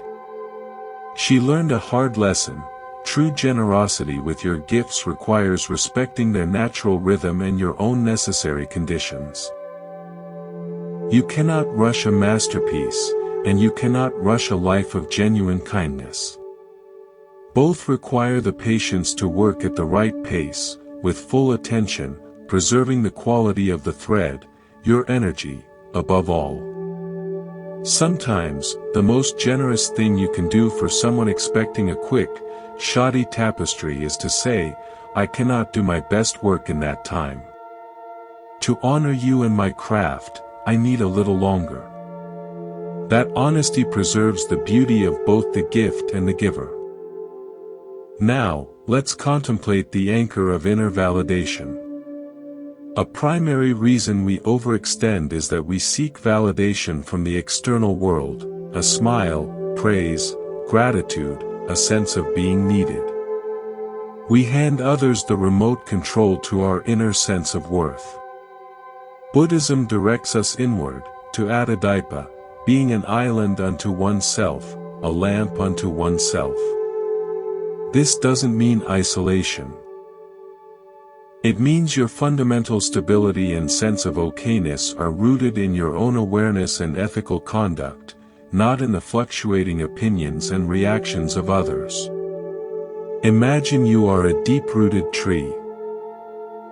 She learned a hard lesson: true generosity with your gifts requires respecting their natural rhythm and your own necessary conditions. You cannot rush a masterpiece, and you cannot rush a life of genuine kindness. Both require the patience to work at the right pace, with full attention, preserving the quality of the thread, your energy, above all. Sometimes, the most generous thing you can do for someone expecting a quick, shoddy tapestry is to say, "I cannot do my best work in that time. To honor you and my craft, I need a little longer." That honesty preserves the beauty of both the gift and the giver. Now, let's contemplate the anchor of inner validation. A primary reason we overextend is that we seek validation from the external world: a smile, praise, gratitude, a sense of being needed. We hand others the remote control to our inner sense of worth. Buddhism directs us inward, to Adadipa, being an island unto oneself, a lamp unto oneself. This doesn't mean isolation. It means your fundamental stability and sense of okayness are rooted in your own awareness and ethical conduct, not in the fluctuating opinions and reactions of others. Imagine you are a deep-rooted tree.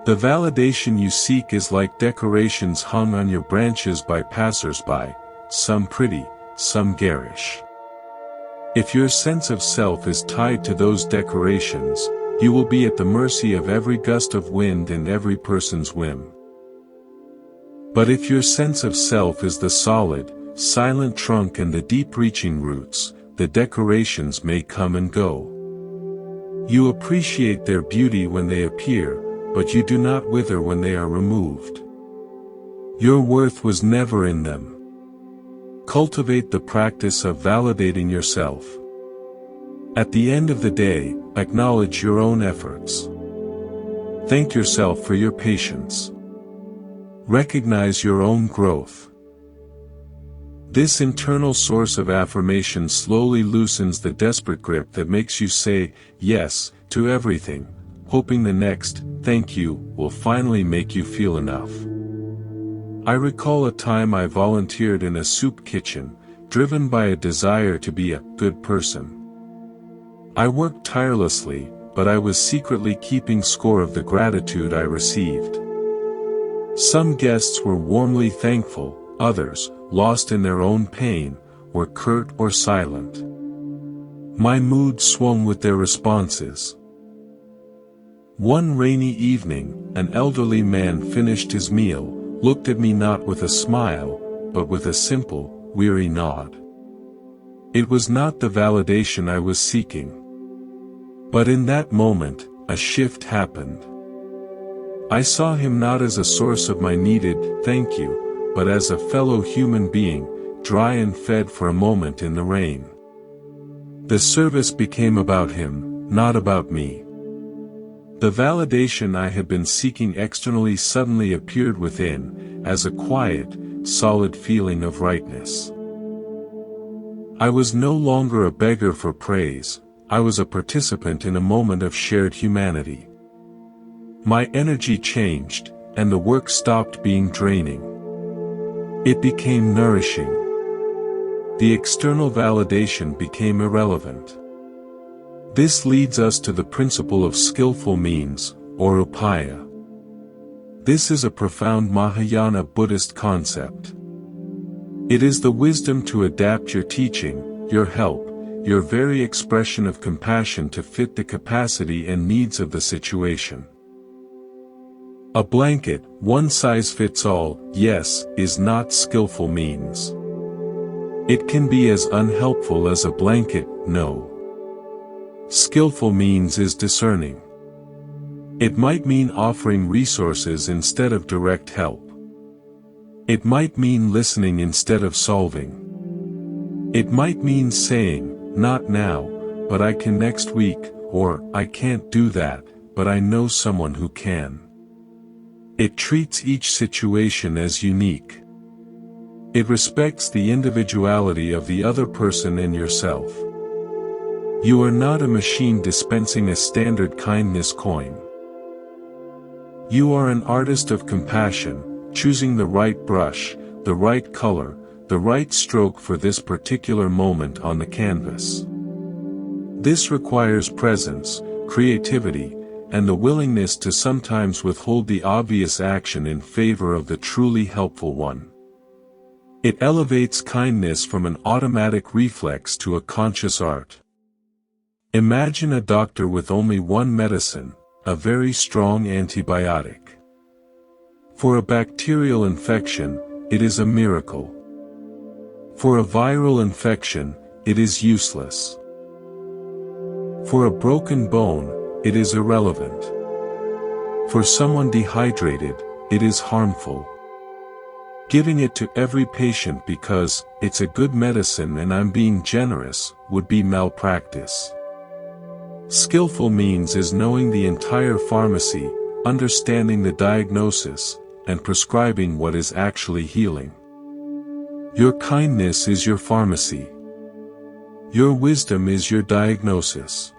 The validation you seek is like decorations hung on your branches by passers-by, some pretty, some garish. If your sense of self is tied to those decorations, you will be at the mercy of every gust of wind and every person's whim. But if your sense of self is the solid, silent trunk and the deep-reaching roots, the decorations may come and go. You appreciate their beauty when they appear, but you do not wither when they are removed. Your worth was never in them. Cultivate the practice of validating yourself. At the end of the day, acknowledge your own efforts. Thank yourself for your patience. Recognize your own growth. This internal source of affirmation slowly loosens the desperate grip that makes you say yes to everything, hoping the next thank you will finally make you feel enough. I recall a time I volunteered in a soup kitchen, driven by a desire to be a good person. I worked tirelessly, but I was secretly keeping score of the gratitude I received. Some guests were warmly thankful, others, lost in their own pain, were curt or silent. My mood swung with their responses. One rainy evening, an elderly man finished his meal, looked at me not with a smile, but with a simple, weary nod. It was not the validation I was seeking. But in that moment, a shift happened. I saw him not as a source of my needed thank you, but as a fellow human being, dry and fed for a moment in the rain. The service became about him, not about me. The validation I had been seeking externally suddenly appeared within, as a quiet, solid feeling of rightness. I was no longer a beggar for praise, I was a participant in a moment of shared humanity. My energy changed, and the work stopped being draining. It became nourishing. The external validation became irrelevant. This leads us to the principle of skillful means, or upaya. This is a profound Mahayana Buddhist concept. It is the wisdom to adapt your teaching, your help, your very expression of compassion to fit the capacity and needs of the situation. A blanket, one size fits all, yes, is not skillful means. It can be as unhelpful as a blanket, no. Skillful means is discerning. It might mean offering resources instead of direct help. It might mean listening instead of solving. It might mean saying, not now, but I can next week, or I can't do that, but I know someone who can. It treats each situation as unique. It respects the individuality of the other person and yourself. You are not a machine dispensing a standard kindness coin. You are an artist of compassion, choosing the right brush, the right color, the right stroke for this particular moment on the canvas. This requires presence, creativity, and the willingness to sometimes withhold the obvious action in favor of the truly helpful one. It elevates kindness from an automatic reflex to a conscious art. Imagine a doctor with only one medicine, a very strong antibiotic. For a bacterial infection, it is a miracle. For a viral infection, it is useless. For a broken bone, it is irrelevant. For someone dehydrated, it is harmful. Giving it to every patient because it's a good medicine and I'm being generous would be malpractice. Skillful means is knowing the entire pharmacy, understanding the diagnosis, and prescribing what is actually healing. Your kindness is your pharmacy. Your wisdom is your diagnosis.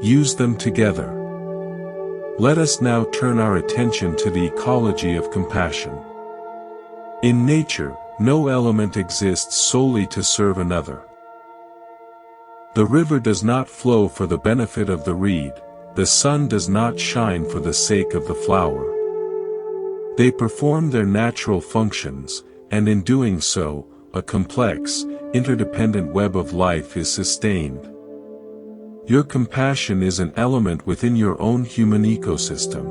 Use them together. Let us now turn our attention to the ecology of compassion. In nature, no element exists solely to serve another. The river does not flow for the benefit of the reed, the sun does not shine for the sake of the flower. They perform their natural functions, and in doing so, a complex, interdependent web of life is sustained. Your compassion is an element within your own human ecosystem.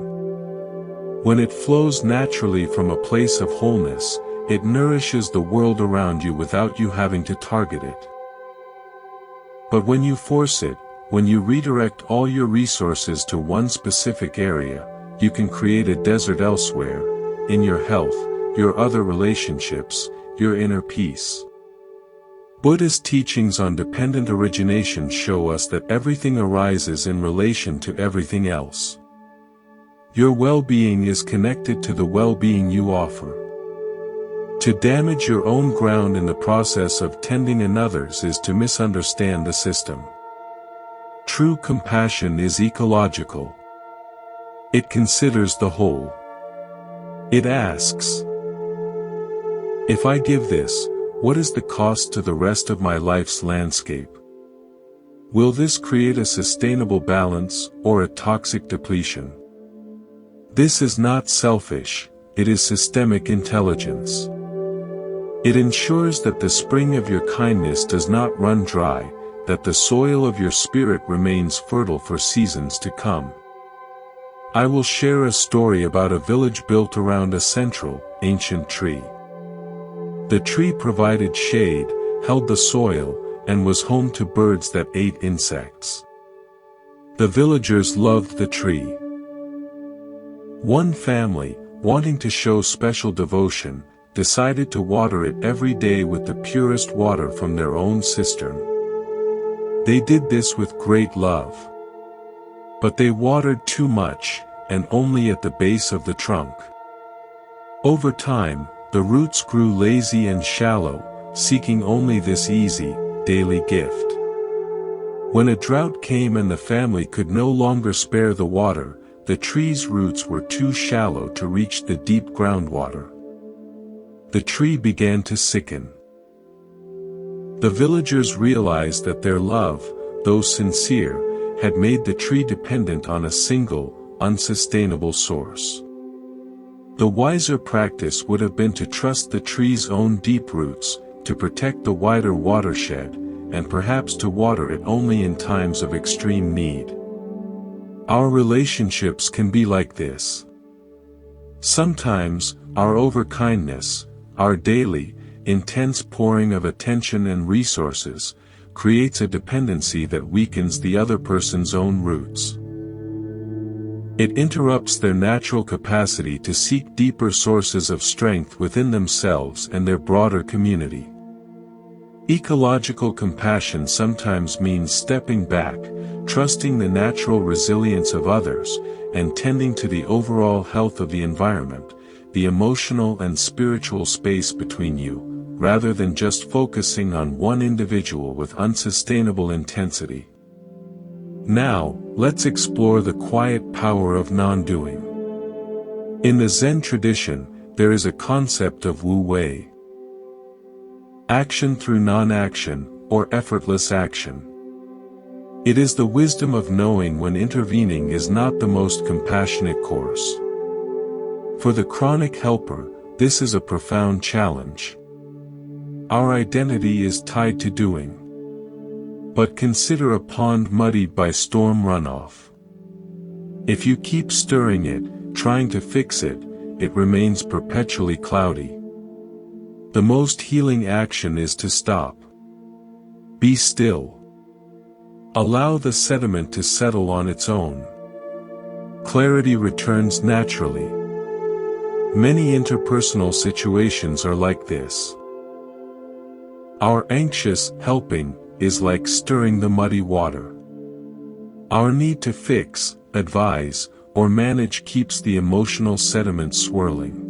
When it flows naturally from a place of wholeness, it nourishes the world around you without you having to target it. But when you force it, when you redirect all your resources to one specific area, you can create a desert elsewhere, in your health, your other relationships, your inner peace. Buddhist teachings on dependent origination show us that everything arises in relation to everything else. Your well-being is connected to the well-being you offer. To damage your own ground in the process of tending another's is to misunderstand the system. True compassion is ecological. It considers the whole. It asks, if I give this, what is the cost to the rest of my life's landscape? Will this create a sustainable balance or a toxic depletion? This is not selfish, it is systemic intelligence. It ensures that the spring of your kindness does not run dry, that the soil of your spirit remains fertile for seasons to come. I will share a story about a village built around a central, ancient tree. The tree provided shade, held the soil, and was home to birds that ate insects. The villagers loved the tree. One family, wanting to show special devotion, decided to water it every day with the purest water from their own cistern. They did this with great love. But they watered too much, and only at the base of the trunk. Over time, the roots grew lazy and shallow, seeking only this easy, daily gift. When a drought came and the family could no longer spare the water, the tree's roots were too shallow to reach the deep groundwater. The tree began to sicken. The villagers realized that their love, though sincere, had made the tree dependent on a single, unsustainable source. The wiser practice would have been to trust the tree's own deep roots, to protect the wider watershed, and perhaps to water it only in times of extreme need. Our relationships can be like this. Sometimes, our overkindness, our daily, intense pouring of attention and resources, creates a dependency that weakens the other person's own roots. It interrupts their natural capacity to seek deeper sources of strength within themselves and their broader community. Ecological compassion sometimes means stepping back, trusting the natural resilience of others, and tending to the overall health of the environment, the emotional and spiritual space between you, rather than just focusing on one individual with unsustainable intensity. Now, let's explore the quiet power of non-doing. In the Zen tradition, there is a concept of wu-wei. Action through non-action, or effortless action. It is the wisdom of knowing when intervening is not the most compassionate course. For the chronic helper, this is a profound challenge. Our identity is tied to doing. But consider a pond muddied by storm runoff. If you keep stirring it, trying to fix it, it remains perpetually cloudy. The most healing action is to stop. Be still. Allow the sediment to settle on its own. Clarity returns naturally. Many interpersonal situations are like this. Our anxious helping is like stirring the muddy water. Our need to fix, advise, or manage keeps the emotional sediment swirling.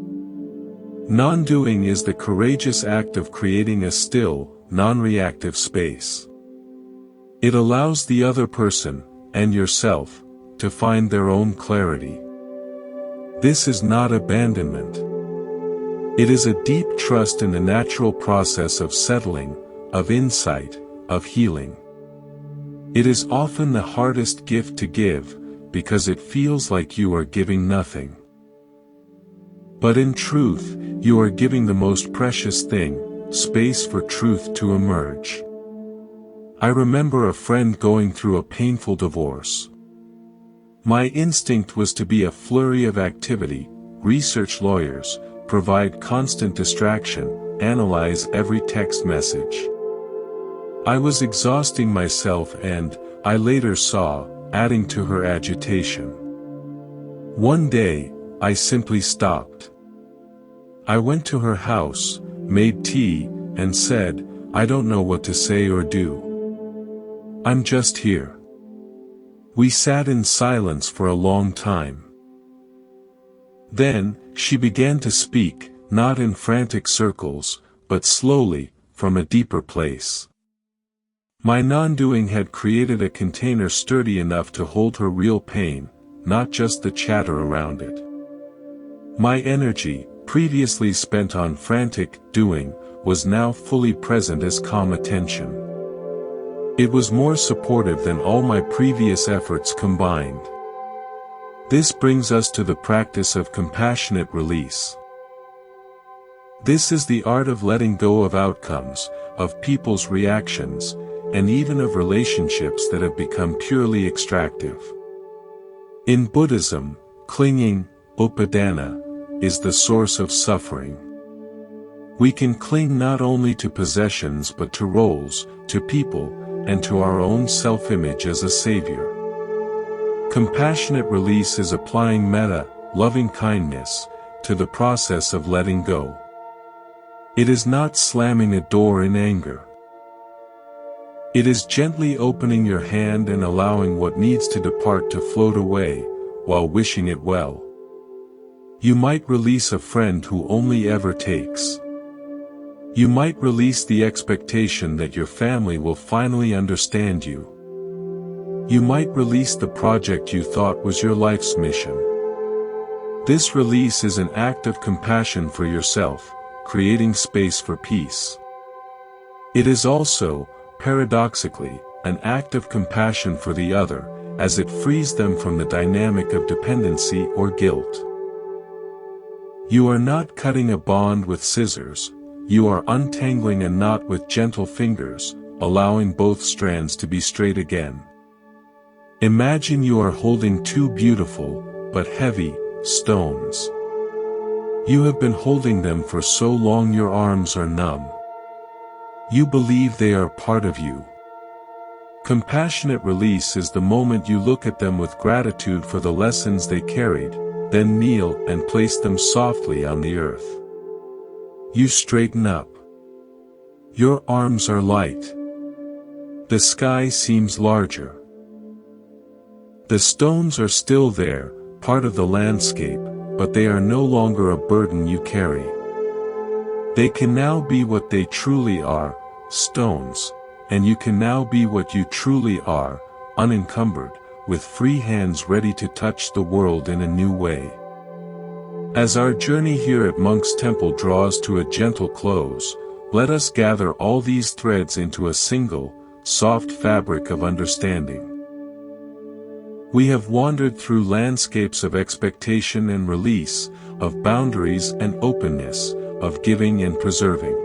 Non-doing is the courageous act of creating a still, non-reactive space. It allows the other person, and yourself, to find their own clarity. This is not abandonment. It is a deep trust in the natural process of settling, of insight, of healing. It is often the hardest gift to give, because it feels like you are giving nothing. But in truth, you are giving the most precious thing, space for truth to emerge. I remember a friend going through a painful divorce. My instinct was to be a flurry of activity, research lawyers, provide constant distraction, analyze every text message. I was exhausting myself and, I later saw, adding to her agitation. One day, I simply stopped. I went to her house, made tea, and said, I don't know what to say or do. I'm just here. We sat in silence for a long time. Then, she began to speak, not in frantic circles, but slowly, from a deeper place. My non-doing had created a container sturdy enough to hold her real pain, not just the chatter around it. My energy, previously spent on frantic doing, was now fully present as calm attention. It was more supportive than all my previous efforts combined. This brings us to the practice of compassionate release. This is the art of letting go of outcomes, of people's reactions, and even of relationships that have become purely extractive. In Buddhism, clinging, upadana, is the source of suffering. We can cling not only to possessions but to roles, to people, and to our own self-image as a savior. Compassionate release is applying metta, loving kindness, to the process of letting go. It is not slamming a door in anger. It is gently opening your hand and allowing what needs to depart to float away, while wishing it well. You might release a friend who only ever takes. You might release the expectation that your family will finally understand you. You might release the project you thought was your life's mission. This release is an act of compassion for yourself, creating space for peace. It is also, paradoxically, an act of compassion for the other, as it frees them from the dynamic of dependency or guilt. You are not cutting a bond with scissors, you are untangling a knot with gentle fingers, allowing both strands to be straight again. Imagine you are holding two beautiful, but heavy, stones. You have been holding them for so long your arms are numb. You believe they are part of you. Compassionate release is the moment you look at them with gratitude for the lessons they carried, then kneel and place them softly on the earth. You straighten up. Your arms are light. The sky seems larger. The stones are still there, part of the landscape, but they are no longer a burden you carry. They can now be what they truly are, stones, and you can now be what you truly are, unencumbered, with free hands ready to touch the world in a new way. As our journey here at Monk's Temple draws to a gentle close, let us gather all these threads into a single, soft fabric of understanding. We have wandered through landscapes of expectation and release, of boundaries and openness, of giving and preserving.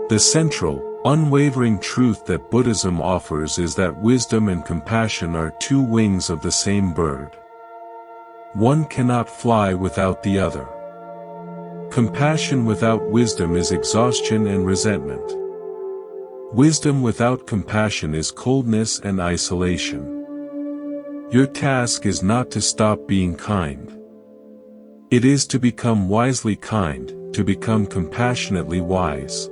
The central, unwavering truth that Buddhism offers is that wisdom and compassion are two wings of the same bird. One cannot fly without the other. Compassion without wisdom is exhaustion and resentment. Wisdom without compassion is coldness and isolation. Your task is not to stop being kind. It is to become wisely kind, to become compassionately wise.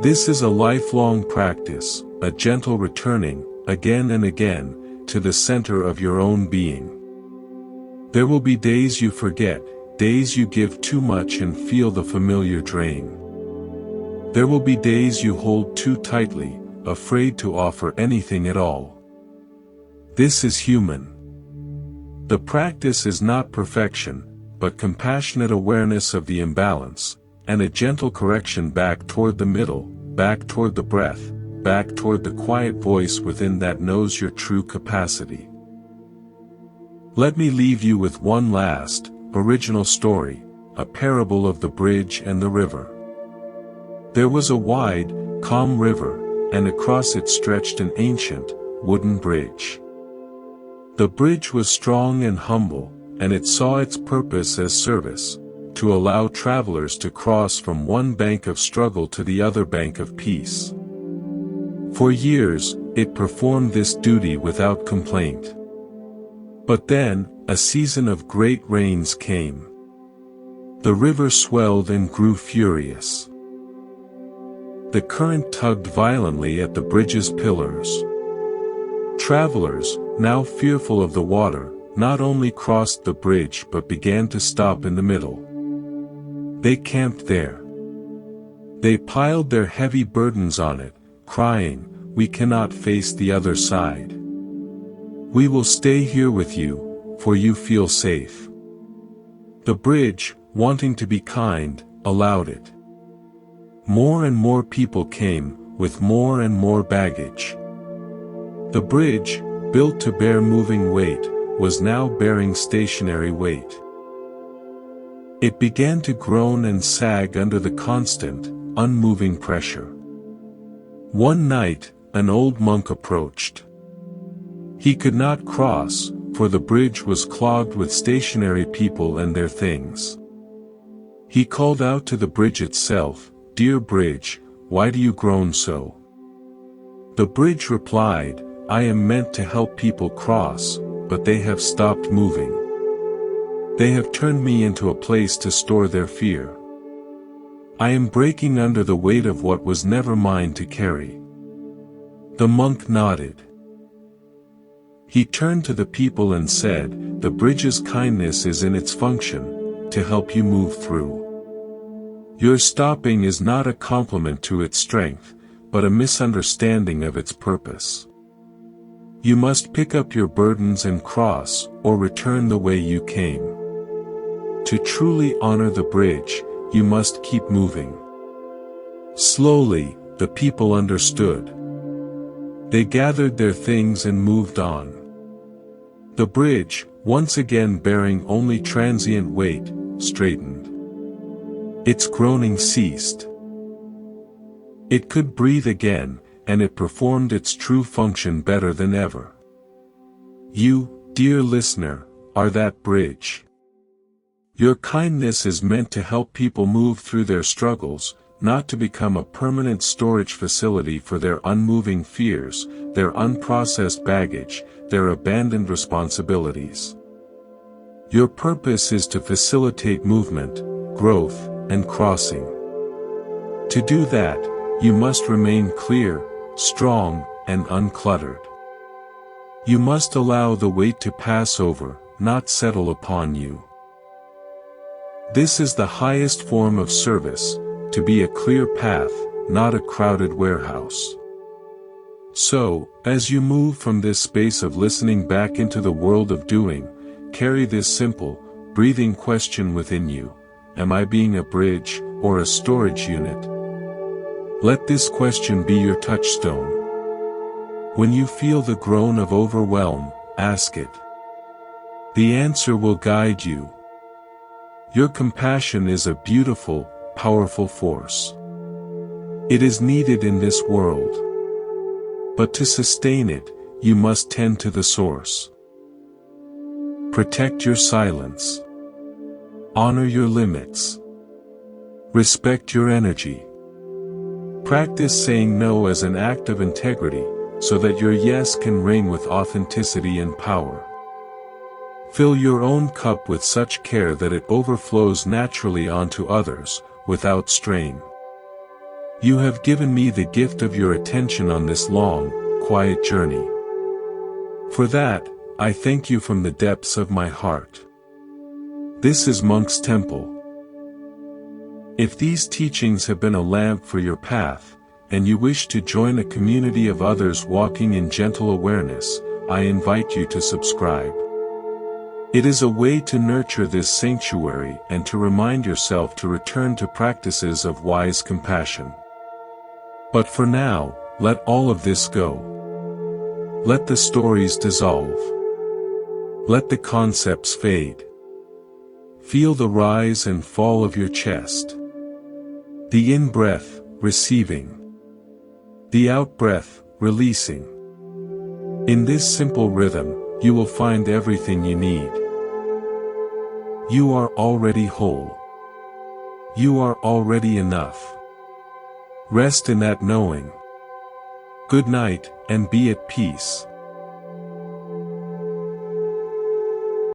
This is a lifelong practice, a gentle returning, again and again, to the center of your own being. There will be days you forget, days you give too much and feel the familiar drain. There will be days you hold too tightly, afraid to offer anything at all. This is human. The practice is not perfection, but compassionate awareness of the imbalance, and a gentle correction back toward the middle, back toward the breath, back toward the quiet voice within that knows your true capacity. Let me leave you with one last, original story, a parable of the bridge and the river. There was a wide, calm river, and across it stretched an ancient, wooden bridge. The bridge was strong and humble, and it saw its purpose as service, to allow travelers to cross from one bank of struggle to the other bank of peace. For years, it performed this duty without complaint. But then, a season of great rains came. The river swelled and grew furious. The current tugged violently at the bridge's pillars. Travelers, now fearful of the water, not only crossed the bridge but began to stop in the middle. They camped there. They piled their heavy burdens on it, crying, "We cannot face the other side. We will stay here with you, for you feel safe." The bridge, wanting to be kind, allowed it. More and more people came, with more and more baggage. The bridge, built to bear moving weight, was now bearing stationary weight. It began to groan and sag under the constant, unmoving pressure. One night, an old monk approached. He could not cross, for the bridge was clogged with stationary people and their things. He called out to the bridge itself, "Dear bridge, why do you groan so?" The bridge replied, "I am meant to help people cross, but they have stopped moving. They have turned me into a place to store their fear. I am breaking under the weight of what was never mine to carry." The monk nodded. He turned to the people and said, "The bridge's kindness is in its function, to help you move through. Your stopping is not a compliment to its strength, but a misunderstanding of its purpose. You must pick up your burdens and cross, or return the way you came. To truly honor the bridge, you must keep moving." Slowly, the people understood. They gathered their things and moved on. The bridge, once again bearing only transient weight, straightened. Its groaning ceased. It could breathe again, and it performed its true function better than ever. You, dear listener, are that bridge. Your kindness is meant to help people move through their struggles, not to become a permanent storage facility for their unmoving fears, their unprocessed baggage, their abandoned responsibilities. Your purpose is to facilitate movement, growth, and crossing. To do that, you must remain clear, strong, and uncluttered. You must allow the weight to pass over, not settle upon you. This is the highest form of service, to be a clear path, not a crowded warehouse. So, as you move from this space of listening back into the world of doing, carry this simple, breathing question within you: am I being a bridge, or a storage unit? Let this question be your touchstone. When you feel the groan of overwhelm, ask it. The answer will guide you. Your compassion is a beautiful, powerful force. It is needed in this world. But to sustain it, you must tend to the source. Protect your silence. Honor your limits. Respect your energy. Practice saying no as an act of integrity, so that your yes can ring with authenticity and power. Fill your own cup with such care that it overflows naturally onto others, without strain. You have given me the gift of your attention on this long, quiet journey. For that, I thank you from the depths of my heart. This is Monk's Temple. If these teachings have been a lamp for your path, and you wish to join a community of others walking in gentle awareness, I invite you to subscribe. It is a way to nurture this sanctuary and to remind yourself to return to practices of wise compassion. But for now, let all of this go. Let the stories dissolve. Let the concepts fade. Feel the rise and fall of your chest. The in-breath, receiving. The out-breath, releasing. In this simple rhythm, you will find everything you need. You are already whole. You are already enough. Rest in that knowing. Good night, and be at peace.